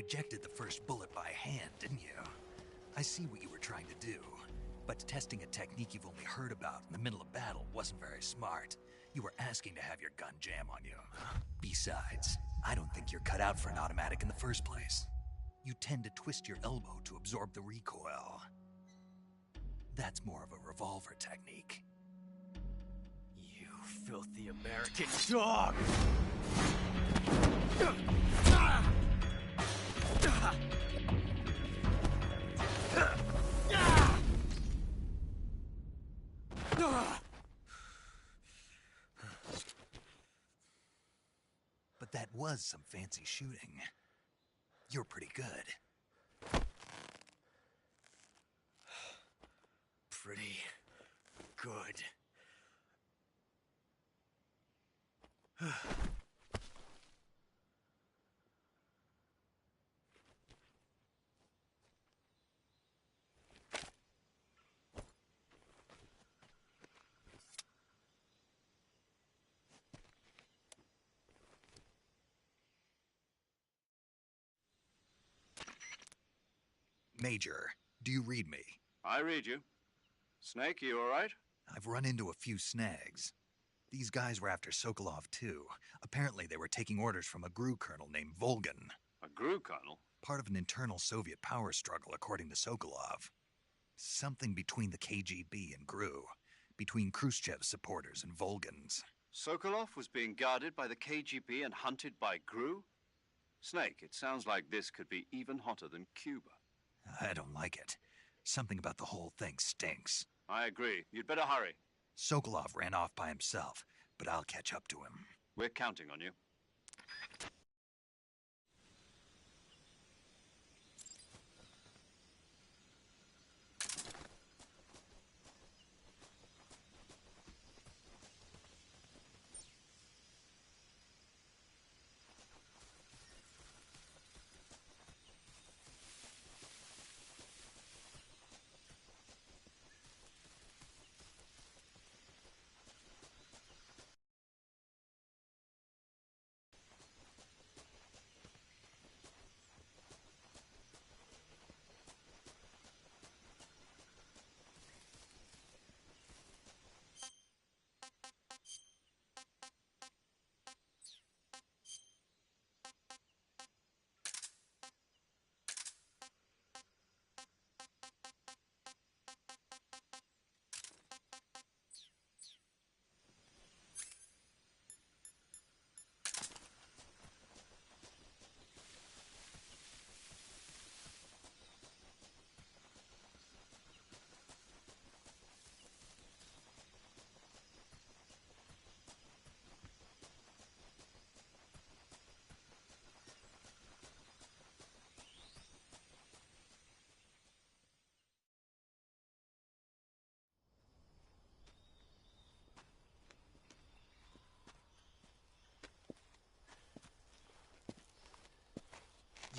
ejected the first bullet by hand, didn't you? I see what you were trying to do. But testing a technique you've only heard about in the middle of battle wasn't very smart. You were asking to have your gun jam on you. Besides, I don't think you're cut out for an automatic in the first place. You tend to twist your elbow to absorb the recoil. That's more of a revolver technique. You filthy American dog! But that was some fancy shooting. You're pretty good. Pretty good. Major, do you read me? I read you. Snake, you all right? I've run into a few snags. These guys were after Sokolov too. Apparently they were taking orders from a GRU colonel named Volgan. A GRU colonel? Part of an internal Soviet power struggle, according to Sokolov. Something between the KGB and GRU. Between Khrushchev's supporters and Volgan's. Sokolov was being guarded by the KGB and hunted by GRU? Snake, it sounds like this could be even hotter than Cuba. I don't like it. Something about the whole thing stinks. I agree. You'd better hurry. Sokolov ran off by himself, but I'll catch up to him. We're counting on you.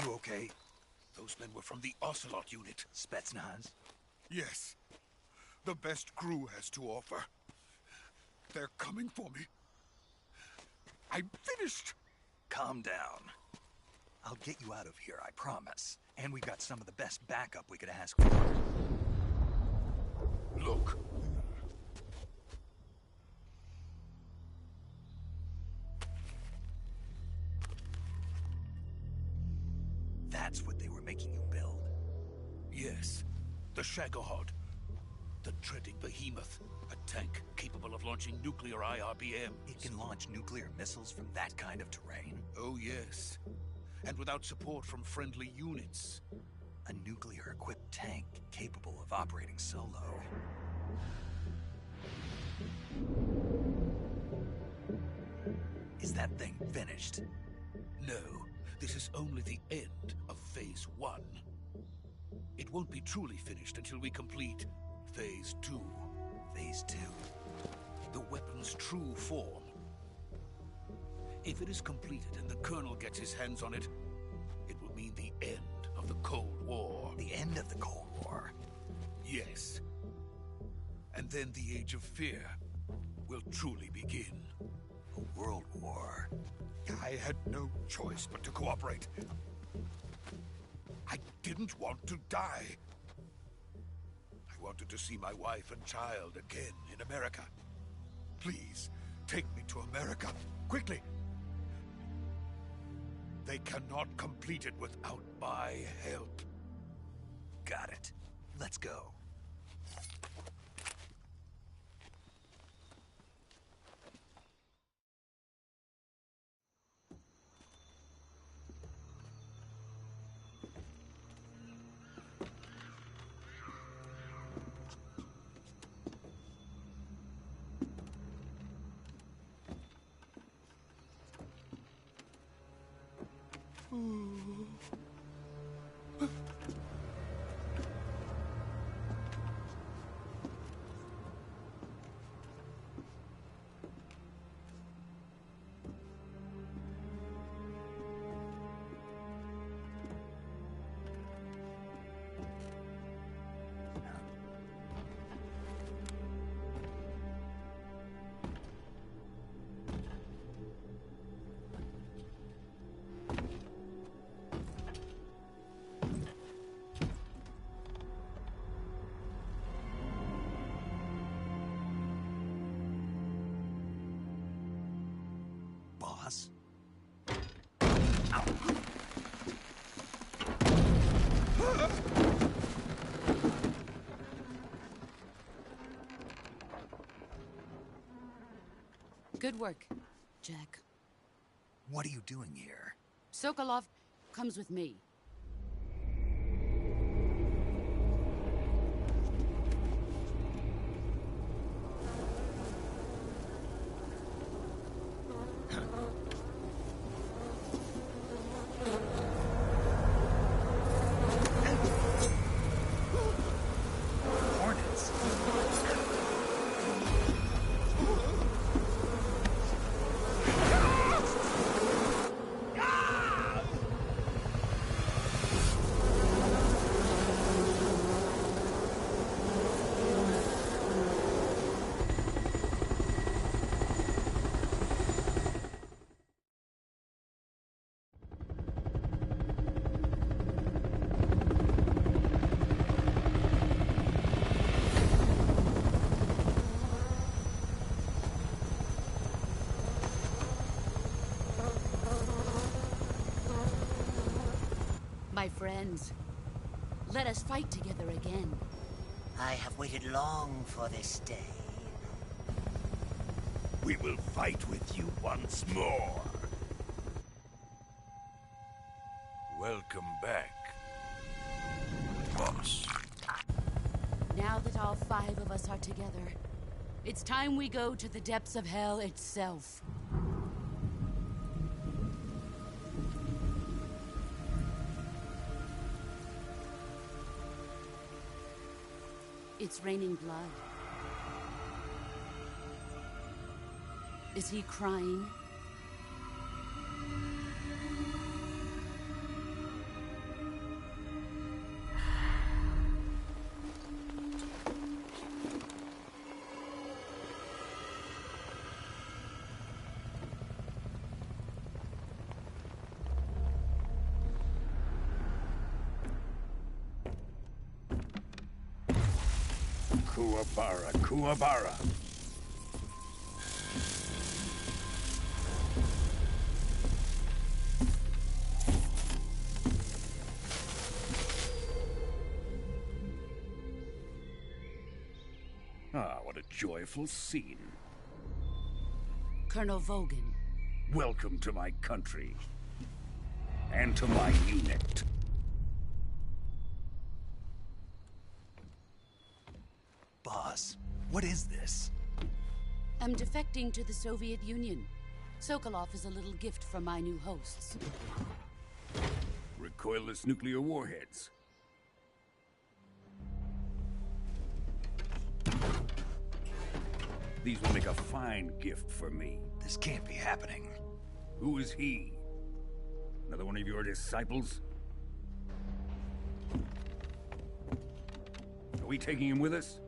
You okay? Those men were from the Ocelot unit. Spetsnaz? Yes. The best GRU has to offer. They're coming for me. I'm finished. Calm down. I'll get you out of here, I promise. And we've got some of the best backup we could ask for. Look. That's what they were making you build? Yes. The Shagohod. The treading behemoth. A tank capable of launching nuclear IRBMs. It can launch nuclear missiles from that kind of terrain? Oh, yes. And without support from friendly units. A nuclear-equipped tank capable of operating solo. Is that thing finished? No. This is only the end of Phase 1. It won't be truly finished until we complete Phase 2. Phase 2? The weapon's true form. If it is completed and the Colonel gets his hands on it, it will mean the end of the Cold War. The end of the Cold War? Yes. And then the Age of Fear will truly begin. A world war? I had no choice but to cooperate. didn't want to die. I wanted to see my wife and child again in America. Please, take me to America, quickly. They cannot complete it without my help. Got it. Let's go. Boss? Good work, Jack. What are you doing here? Sokolov comes with me. Hornets? My friends, let us fight together again. I have waited long for this day. We will fight with you once more. Welcome back, boss. Now that all 5 of us are together, it's time we go to the depths of hell itself. It's raining blood. Is he crying? Kuwabara, Kuwabara. Ah, what a joyful scene. Colonel Vogan. Welcome to my country. And to my unit. Boss, what is this? I'm defecting to the Soviet Union. Sokolov is a little gift from my new hosts. Recoilless nuclear warheads. These will make a fine gift for me. This can't be happening. Who is he? Another one of your disciples? Are we taking him with us?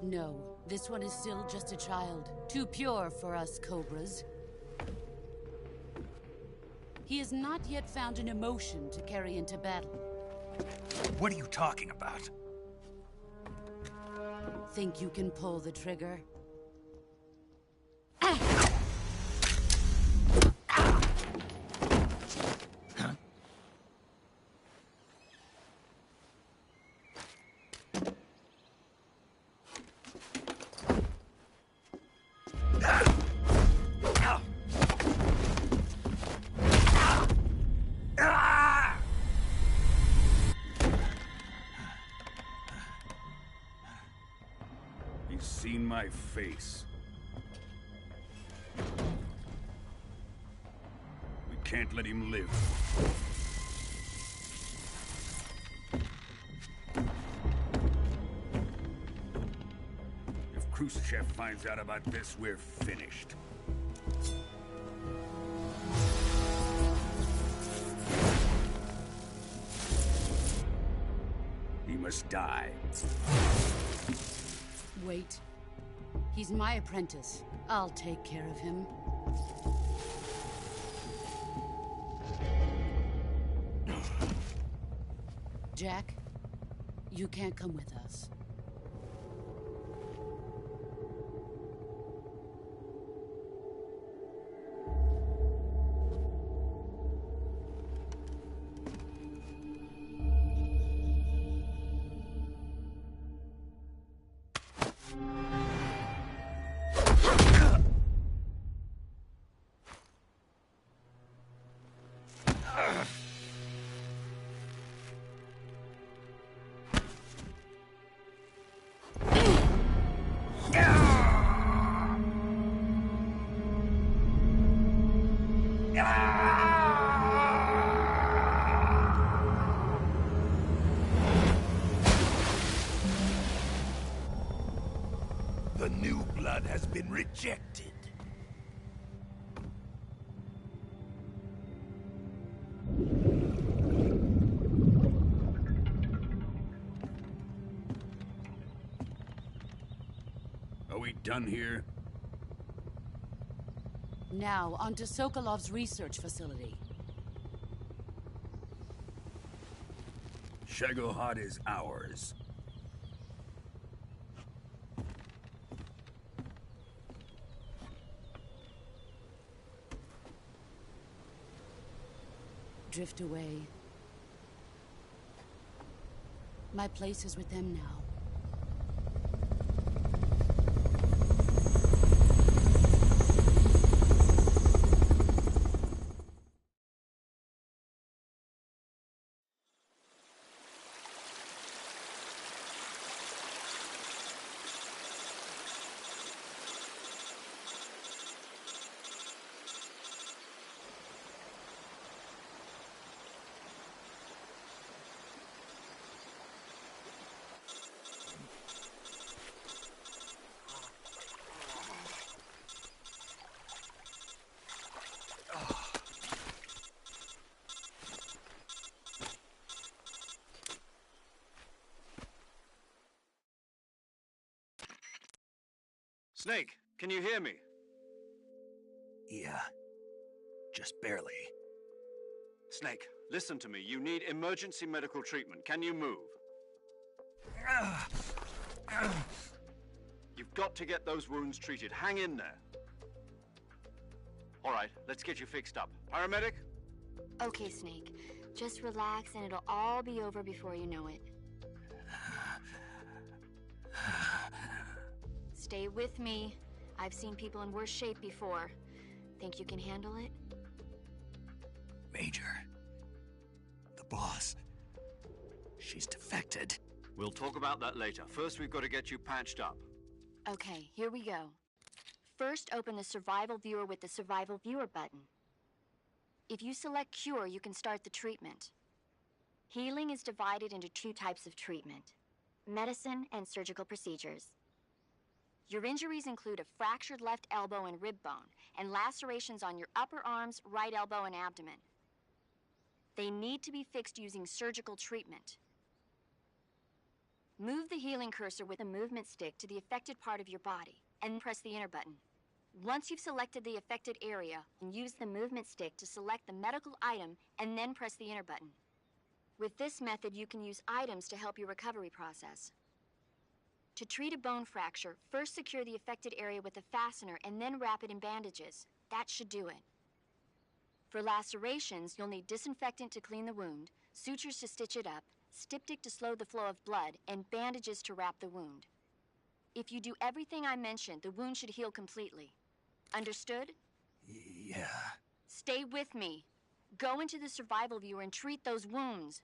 No, this one is still just a child. Too pure for us Cobras. He has not yet found an emotion to carry into battle. What are you talking about? Think you can pull the trigger? He's seen my face. We can't let him live. If Khrushchev finds out about this, we're finished. He must die. Wait. He's my apprentice. I'll take care of him. Jack, you can't come with us. The new blood has been rejected. Are we done here? Now, on to Sokolov's research facility. Shagohod is ours. Drift away. My place is with them now. Snake, can you hear me? Yeah. Just barely. Snake, listen to me. You need emergency medical treatment. Can you move? You've got to get those wounds treated. Hang in there. All right, let's get you fixed up. Paramedic? Okay, Snake. Just relax and it'll all be over before you know it. Stay with me. I've seen people in worse shape before. Think you can handle it? Major. The boss. She's defected. We'll talk about that later. First, we've got to get you patched up. Okay, here we go. First, open the Survival Viewer with the Survival Viewer button. If you select Cure, you can start the treatment. Healing is divided into two types of treatment: medicine and surgical procedures. Your injuries include a fractured left elbow and rib bone, and lacerations on your upper arms, right elbow, and abdomen. They need to be fixed using surgical treatment. Move the healing cursor with the movement stick to the affected part of your body, and press the enter button. Once you've selected the affected area, use the movement stick to select the medical item, and then press the enter button. With this method, you can use items to help your recovery process. To treat a bone fracture, first secure the affected area with a fastener and then wrap it in bandages. That should do it. For lacerations, you'll need disinfectant to clean the wound, sutures to stitch it up, styptic to slow the flow of blood, and bandages to wrap the wound. If you do everything I mentioned, the wound should heal completely. Understood? Yeah. Stay with me. Go into the survival viewer and treat those wounds.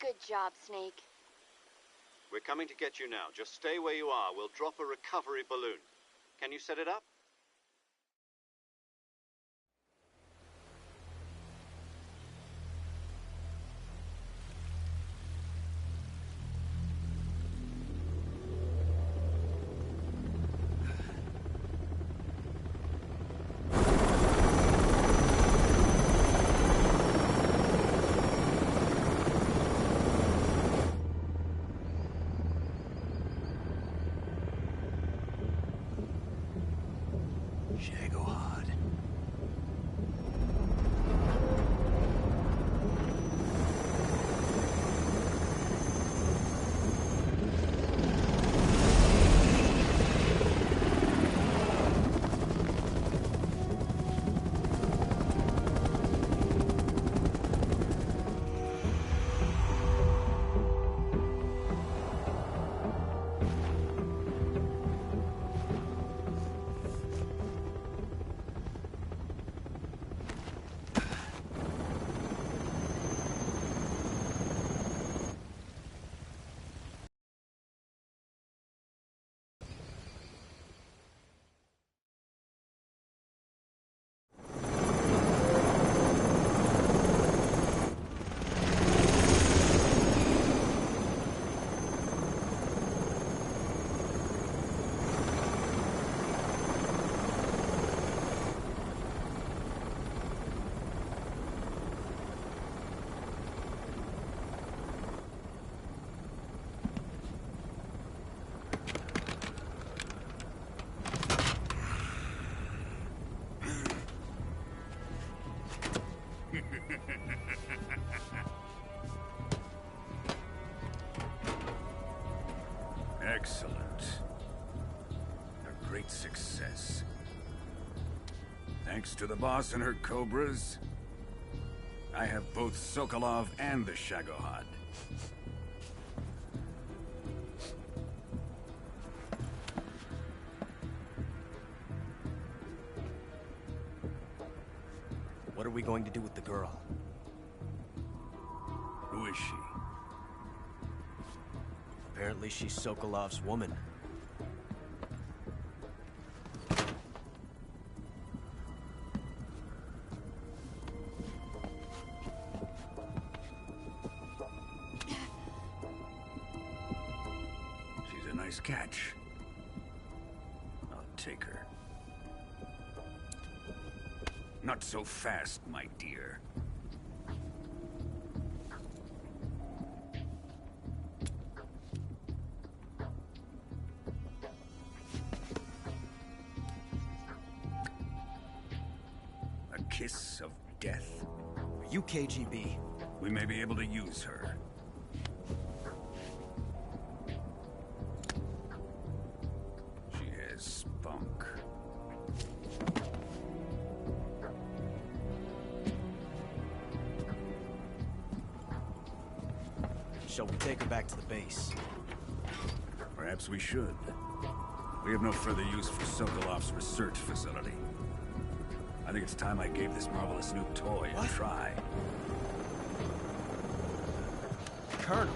Good job, Snake. We're coming to get you now. Just stay where you are. We'll drop a recovery balloon. Can you set it up? Excellent. A great success. Thanks to the boss and her cobras, I have both Sokolov and the Shagohod. What are we going to do with the girl? Who is she? Apparently she's Sokolov's woman. She's a nice catch. I'll take her. Not so fast, my dear. A kiss of death? Are you KGB? We may be able to use her. She has spunk. Shall we take her back to the base? Perhaps we should. We have no further use for Sokolov's research facility. I think it's time I gave this marvelous new toy a try. Colonel,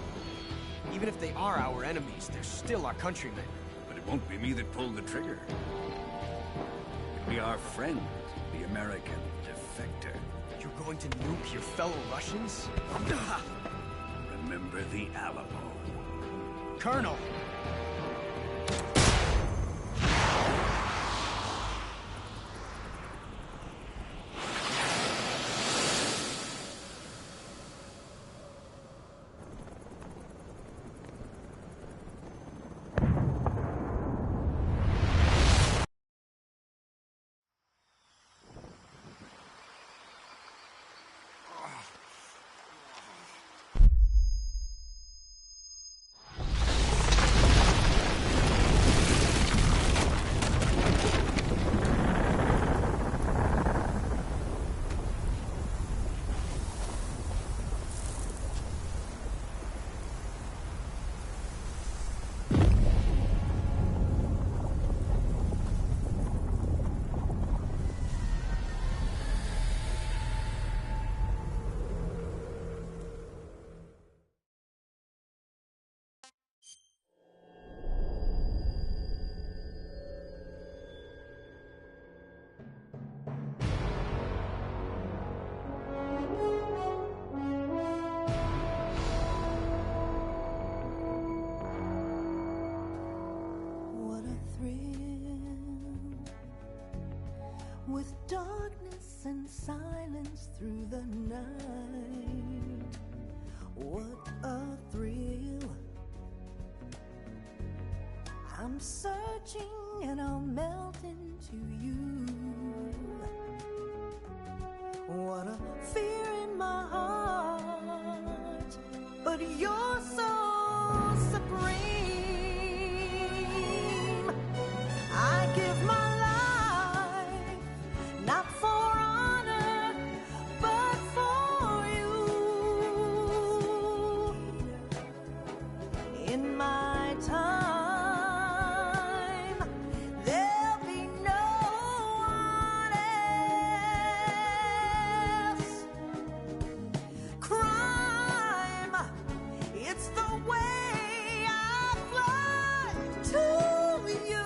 even if they are our enemies, they're still our countrymen. But it won't be me that pulled the trigger. It'll be our friend, the American defector. You're going to nuke your fellow Russians? Remember the Alamo. Colonel! With darkness and silence through the night, what a thrill. I'm searching and I'll melt into you. What a fear in my heart, but you're so supreme. I give my not for honor, but for you. In my time, there'll be no one else. Crime, it's the way I fly to you.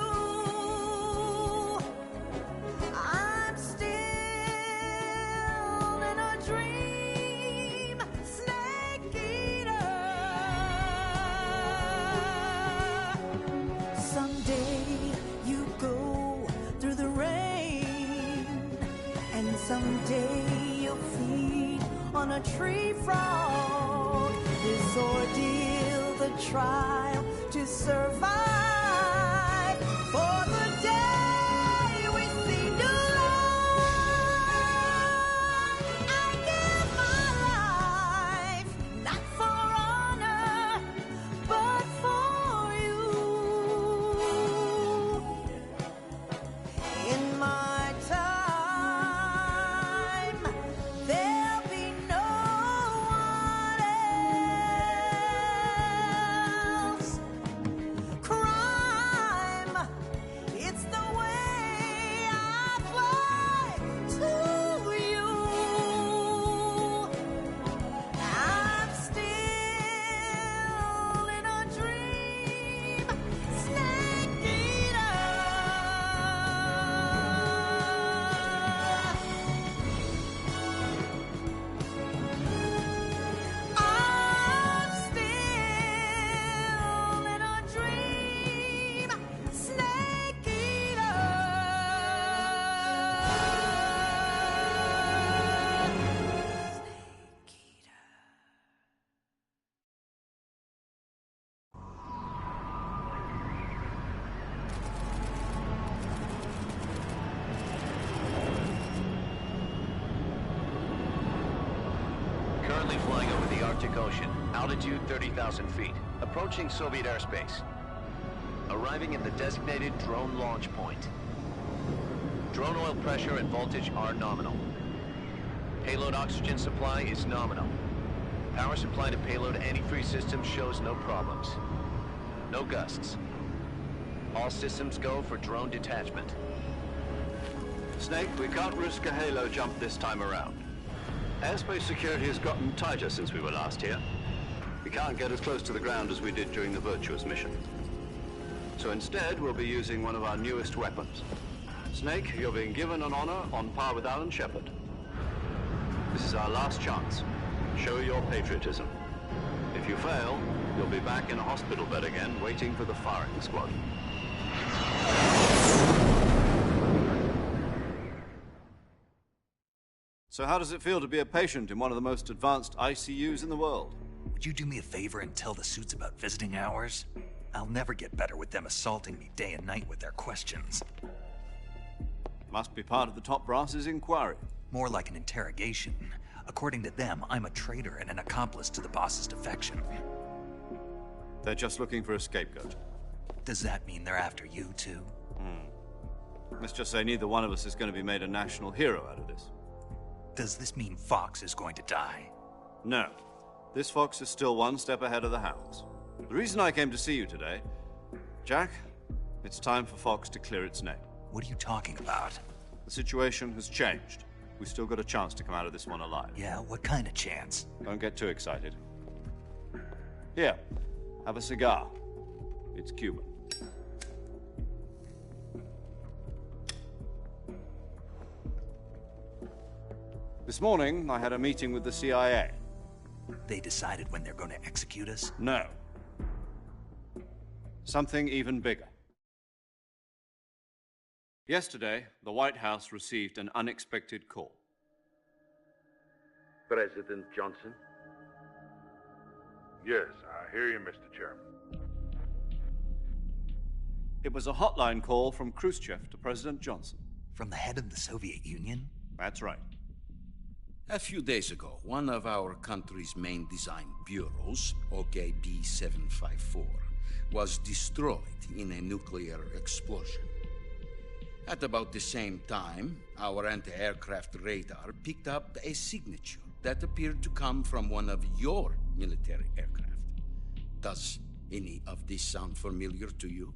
Someday you'll feed on a tree frog. This ordeal, the trial to survive. For the day we see new life, I give my life, not for honor, but for you. In my time, cry. Currently flying over the Arctic Ocean. Altitude 30,000 feet. Approaching Soviet airspace. Arriving at the designated drone launch point. Drone oil pressure and voltage are nominal. Payload oxygen supply is nominal. Power supply to payload antifreeze system shows no problems. No gusts. All systems go for drone detachment. Snake, we can't risk a halo jump this time around. Airspace security has gotten tighter since we were last here. We can't get as close to the ground as we did during the Virtuous mission. So instead, we'll be using one of our newest weapons. Snake, you're being given an honor on par with Alan Shepard. This is our last chance. Show your patriotism. If you fail, you'll be back in a hospital bed again, waiting for the firing squad. So how does it feel to be a patient in one of the most advanced ICUs in the world? Would you do me a favor and tell the suits about visiting hours? I'll never get better with them assaulting me day and night with their questions. Must be part of the top brass's inquiry. More like an interrogation. According to them, I'm a traitor and an accomplice to the boss's defection. They're just looking for a scapegoat. Does that mean they're after you, too? Let's just say neither one of us is going to be made a national hero out of this. Does this mean Fox is going to die? No. This Fox is still one step ahead of the Hounds. The reason I came to see you today... Jack, it's time for Fox to clear its name. What are you talking about? The situation has changed. We've still got a chance to come out of this one alive. Yeah, what kind of chance? Don't get too excited. Here, have a cigar. It's Cuban. This morning, I had a meeting with the CIA. They decided when they're going to execute us? No. Something even bigger. Yesterday, the White House received an unexpected call. President Johnson? Yes, I hear you, Mr. Chairman. It was a hotline call from Khrushchev to President Johnson. From the head of the Soviet Union? That's right. A few days ago, one of our country's main design bureaus, OKB 754, was destroyed in a nuclear explosion. At about the same time, our anti-aircraft radar picked up a signature that appeared to come from one of your military aircraft. Does any of this sound familiar to you?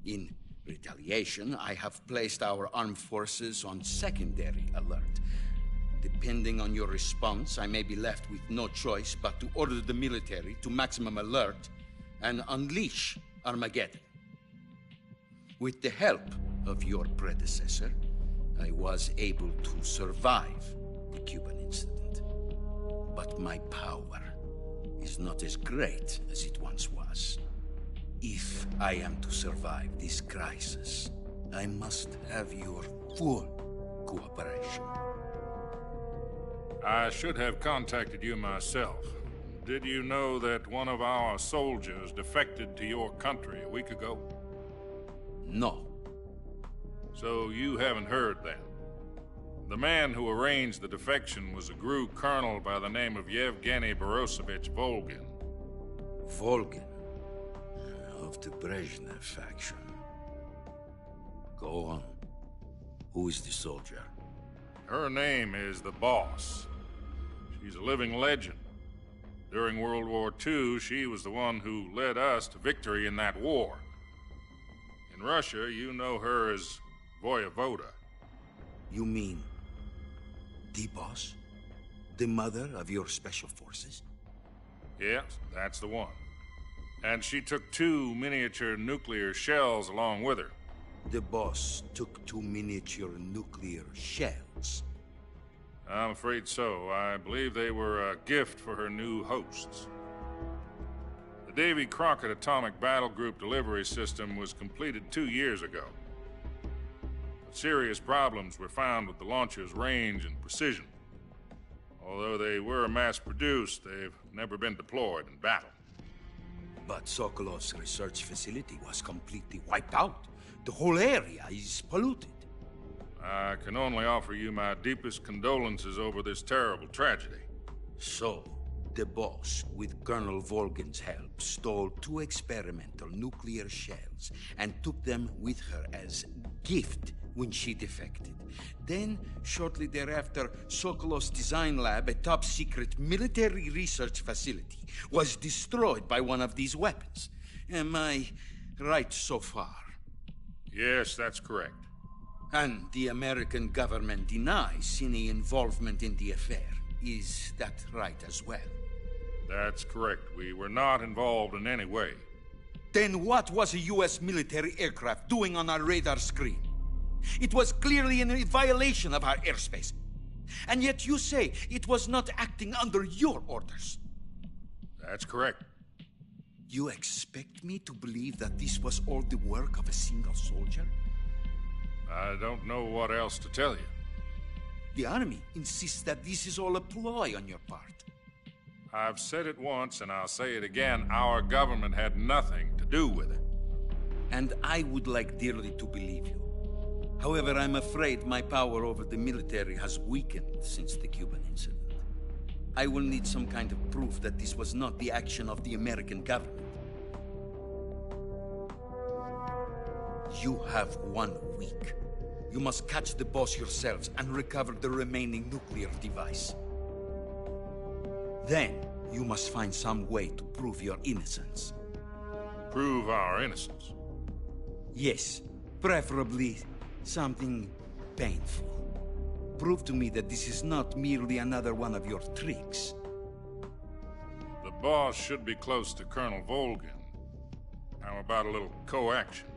In retaliation, I have placed our armed forces on secondary alert. Depending on your response, I may be left with no choice but to order the military to maximum alert and unleash Armageddon. With the help of your predecessor, I was able to survive the Cuban incident. But my power is not as great as it once was. If I am to survive this crisis, I must have your full cooperation. I should have contacted you myself. Did you know that one of our soldiers defected to your country a week ago? No. So you haven't heard then. The man who arranged the defection was a GRU colonel by the name of Yevgeny Borosovich Volgin. Volgin? Of the Brezhnev faction. Go on. Who is the soldier? Her name is the Boss. She's a living legend. During World War II, she was the one who led us to victory in that war. In Russia, you know her as Voyevoda. You mean the Boss? The mother of your special forces? Yes, that's the one. And she took 2 miniature nuclear shells along with her. The Boss took 2 miniature nuclear shells? I'm afraid so. I believe they were a gift for her new hosts. The Davy Crockett Atomic Battle Group delivery system was completed 2 years ago. But serious problems were found with the launcher's range and precision. Although they were mass-produced, they've never been deployed in battle. But Sokolov's research facility was completely wiped out. The whole area is polluted. I can only offer you my deepest condolences over this terrible tragedy. So, the boss, with Colonel Volgin's help, stole 2 experimental nuclear shells and took them with her as gift when she defected. Then, shortly thereafter, Sokolov's design lab, a top-secret military research facility, was destroyed by one of these weapons. Am I right so far? Yes, that's correct. And the American government denies any involvement in the affair. Is that right as well? That's correct. We were not involved in any way. Then what was a U.S. military aircraft doing on our radar screen? It was clearly in a violation of our airspace. And yet you say it was not acting under your orders. That's correct. You expect me to believe that this was all the work of a single soldier? I don't know what else to tell you. The army insists that this is all a ploy on your part. I've said it once, and I'll say it again. Our government had nothing to do with it. And I would like dearly to believe you. However, I'm afraid my power over the military has weakened since the Cuban incident. I will need some kind of proof that this was not the action of the American government. You have 1 week. You must catch the boss yourselves and recover the remaining nuclear device. Then, you must find some way to prove your innocence. Prove our innocence? Yes, preferably something painful. Prove to me that this is not merely another one of your tricks. The boss should be close to Colonel Volgin. How about a little coaction?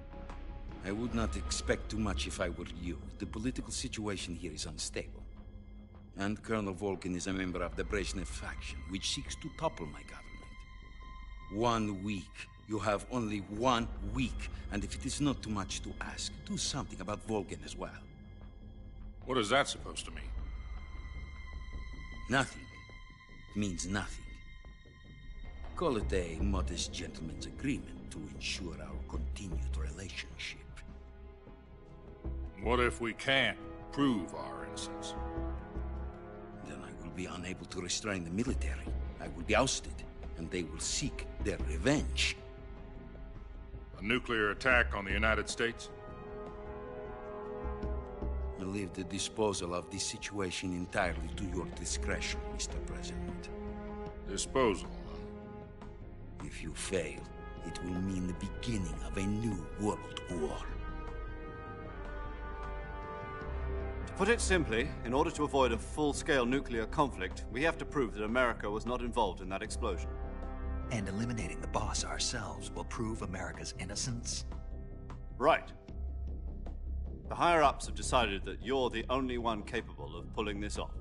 I would not expect too much if I were you. The political situation here is unstable. And Colonel Volgin is a member of the Brezhnev faction, which seeks to topple my government. 1 week. You have only 1 week. And if it is not too much to ask, do something about Volgin as well. What is that supposed to mean? Nothing. It means nothing. Call it a modest gentleman's agreement to ensure our continued relationship. What if we can't prove our innocence? Then I will be unable to restrain the military. I will be ousted, and they will seek their revenge. A nuclear attack on the United States? I leave the disposal of this situation entirely to your discretion, Mr. President. Disposal? If you fail, it will mean the beginning of a new world war. To put it simply, in order to avoid a full-scale nuclear conflict, we have to prove that America was not involved in that explosion. And eliminating the boss ourselves will prove America's innocence? Right. The higher-ups have decided that you're the only one capable of pulling this off.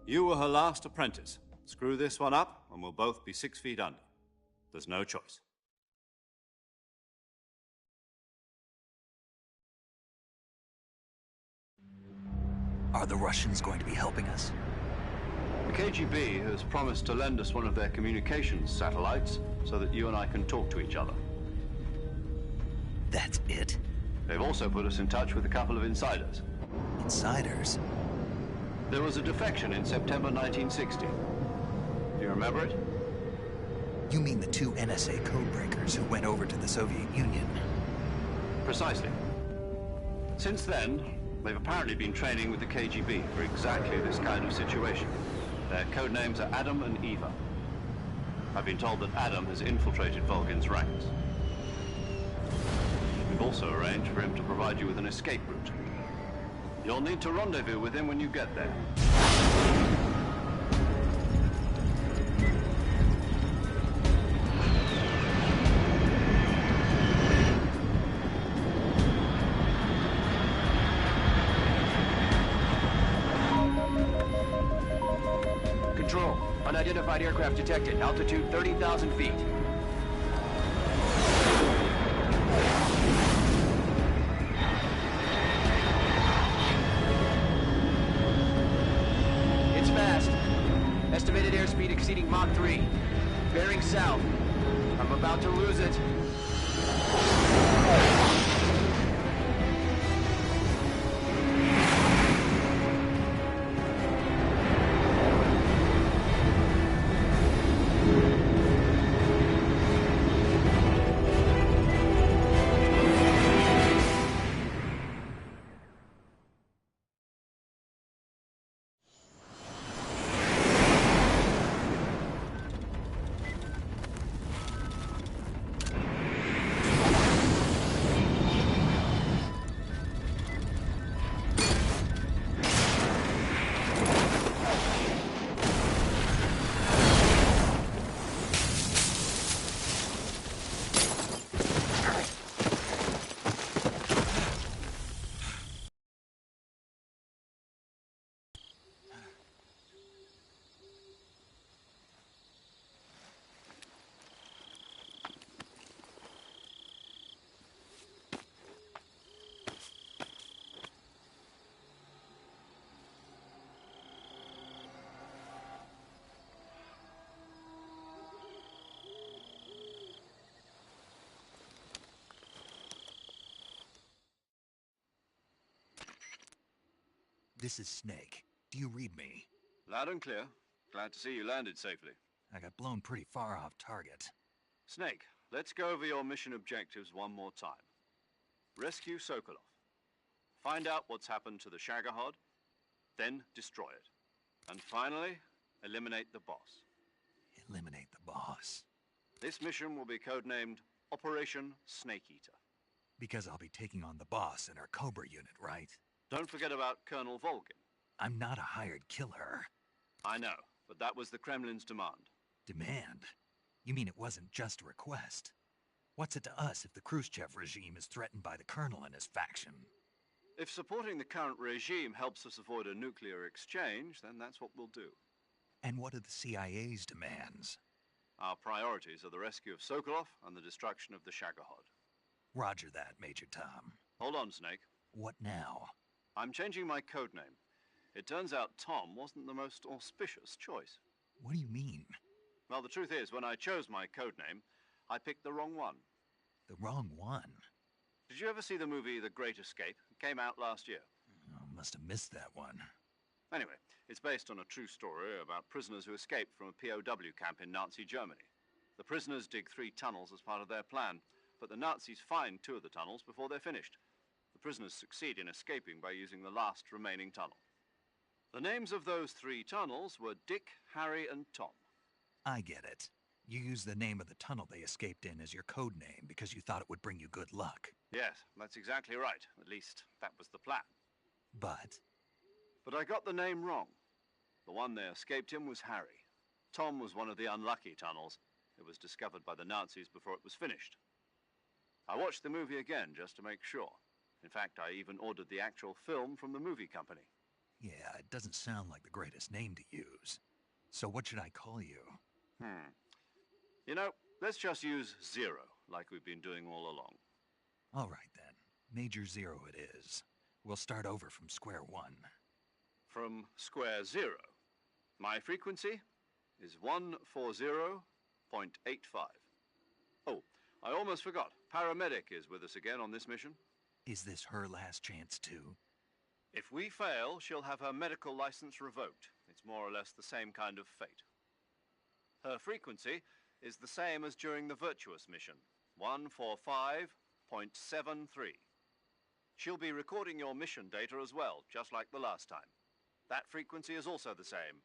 You were her last apprentice. Screw this one up, and we'll both be 6 feet under. There's no choice. Are the Russians going to be helping us? The KGB has promised to lend us one of their communications satellites so that you and I can talk to each other. That's it? They've also put us in touch with a couple of insiders. Insiders? There was a defection in September 1960. Do you remember it? You mean the 2 NSA codebreakers who went over to the Soviet Union? Precisely. Since then, they've apparently been training with the KGB for exactly this kind of situation. Their code names are Adam and Eva. I've been told that Adam has infiltrated Volgin's ranks. We've also arranged for him to provide you with an escape route. You'll need to rendezvous with him when you get there. Control. Unidentified aircraft detected. Altitude 30,000 feet. It's fast. Estimated airspeed exceeding Mach 3. Bearing south. I'm about to lose it. This is Snake. Do you read me? Loud and clear. Glad to see you landed safely. I got blown pretty far off target. Snake, let's go over your mission objectives one more time. Rescue Sokolov. Find out what's happened to the Shagohod, then destroy it. And finally, eliminate the boss. Eliminate the boss. This mission will be codenamed Operation Snake Eater. Because I'll be taking on the boss in our Cobra unit, right? Don't forget about Colonel Volgin. I'm not a hired killer. I know, but that was the Kremlin's demand. Demand? You mean it wasn't just a request? What's it to us if the Khrushchev regime is threatened by the Colonel and his faction? If supporting the current regime helps us avoid a nuclear exchange, then that's what we'll do. And what are the CIA's demands? Our priorities are the rescue of Sokolov and the destruction of the Shagohod. Roger that, Major Tom. Hold on, Snake. What now? I'm changing my codename. It turns out Tom wasn't the most auspicious choice. What do you mean? Well, the truth is, when I chose my codename, I picked the wrong one. The wrong one? Did you ever see the movie The Great Escape? It came out last year. Oh, must have missed that one. Anyway, it's based on a true story about prisoners who escaped from a POW camp in Nazi Germany. The prisoners dig 3 tunnels as part of their plan, but the Nazis find 2 of the tunnels before they're finished. The prisoners succeed in escaping by using the last remaining tunnel. The names of those 3 tunnels were Dick, Harry, and Tom. I get it. You used the name of the tunnel they escaped in as your code name because you thought it would bring you good luck. Yes, that's exactly right. At least, that was the plan. But I got the name wrong. The one they escaped in was Harry. Tom was one of the unlucky tunnels. It was discovered by the Nazis before it was finished. I watched the movie again just to make sure. In fact, I even ordered the actual film from the movie company. yeah, it doesn't sound like the greatest name to use. So what should I call you? You know, let's just use Zero, like we've been doing all along. All right, then. Major Zero it is. We'll start over from square one. From square 0. My frequency is 140.85. Oh, I almost forgot. Paramedic is with us again on this mission. Is this her last chance, too? If we fail, she'll have her medical license revoked. It's more or less the same kind of fate. Her frequency is the same as during the Virtuous mission, 145.73. She'll be recording your mission data as well, just like the last time. That frequency is also the same,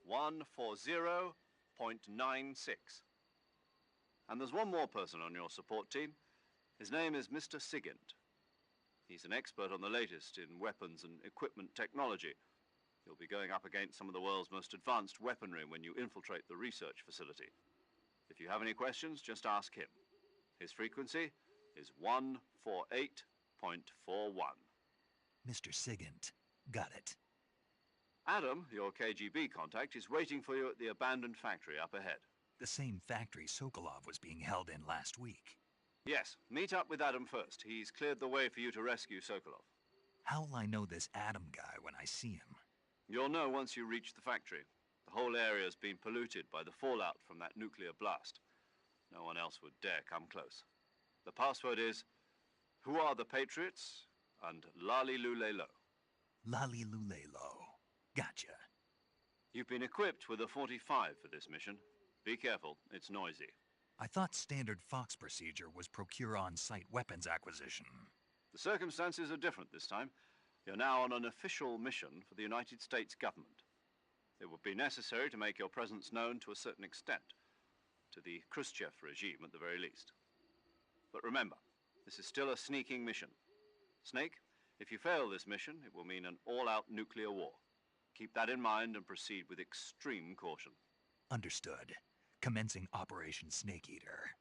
140.96. And there's one more person on your support team. His name is Mr. Sigint. He's an expert on the latest in weapons and equipment technology. You'll be going up against some of the world's most advanced weaponry when you infiltrate the research facility. If you have any questions, just ask him. His frequency is 148.41. Mr. Sigint. Got it. Adam, your KGB contact, is waiting for you at the abandoned factory up ahead. The same factory Sokolov was being held in last week. Yes, meet up with Adam first. He's cleared the way for you to rescue Sokolov. How will I know this Adam guy when I see him? You'll know once you reach the factory. The whole area's been polluted by the fallout from that nuclear blast. No one else would dare come close. The password is, "Who are the Patriots?" and Lali Lulelo. Lali Lulelo. Gotcha. You've been equipped with a 45 for this mission. Be careful, it's noisy. I thought standard Fox procedure was procure on-site weapons acquisition. The circumstances are different this time. You're now on an official mission for the United States government. It would be necessary to make your presence known to a certain extent, to the Khrushchev regime at the very least. But remember, this is still a sneaking mission. Snake, if you fail this mission, it will mean an all-out nuclear war. Keep that in mind and proceed with extreme caution. Understood. Commencing Operation Snake Eater.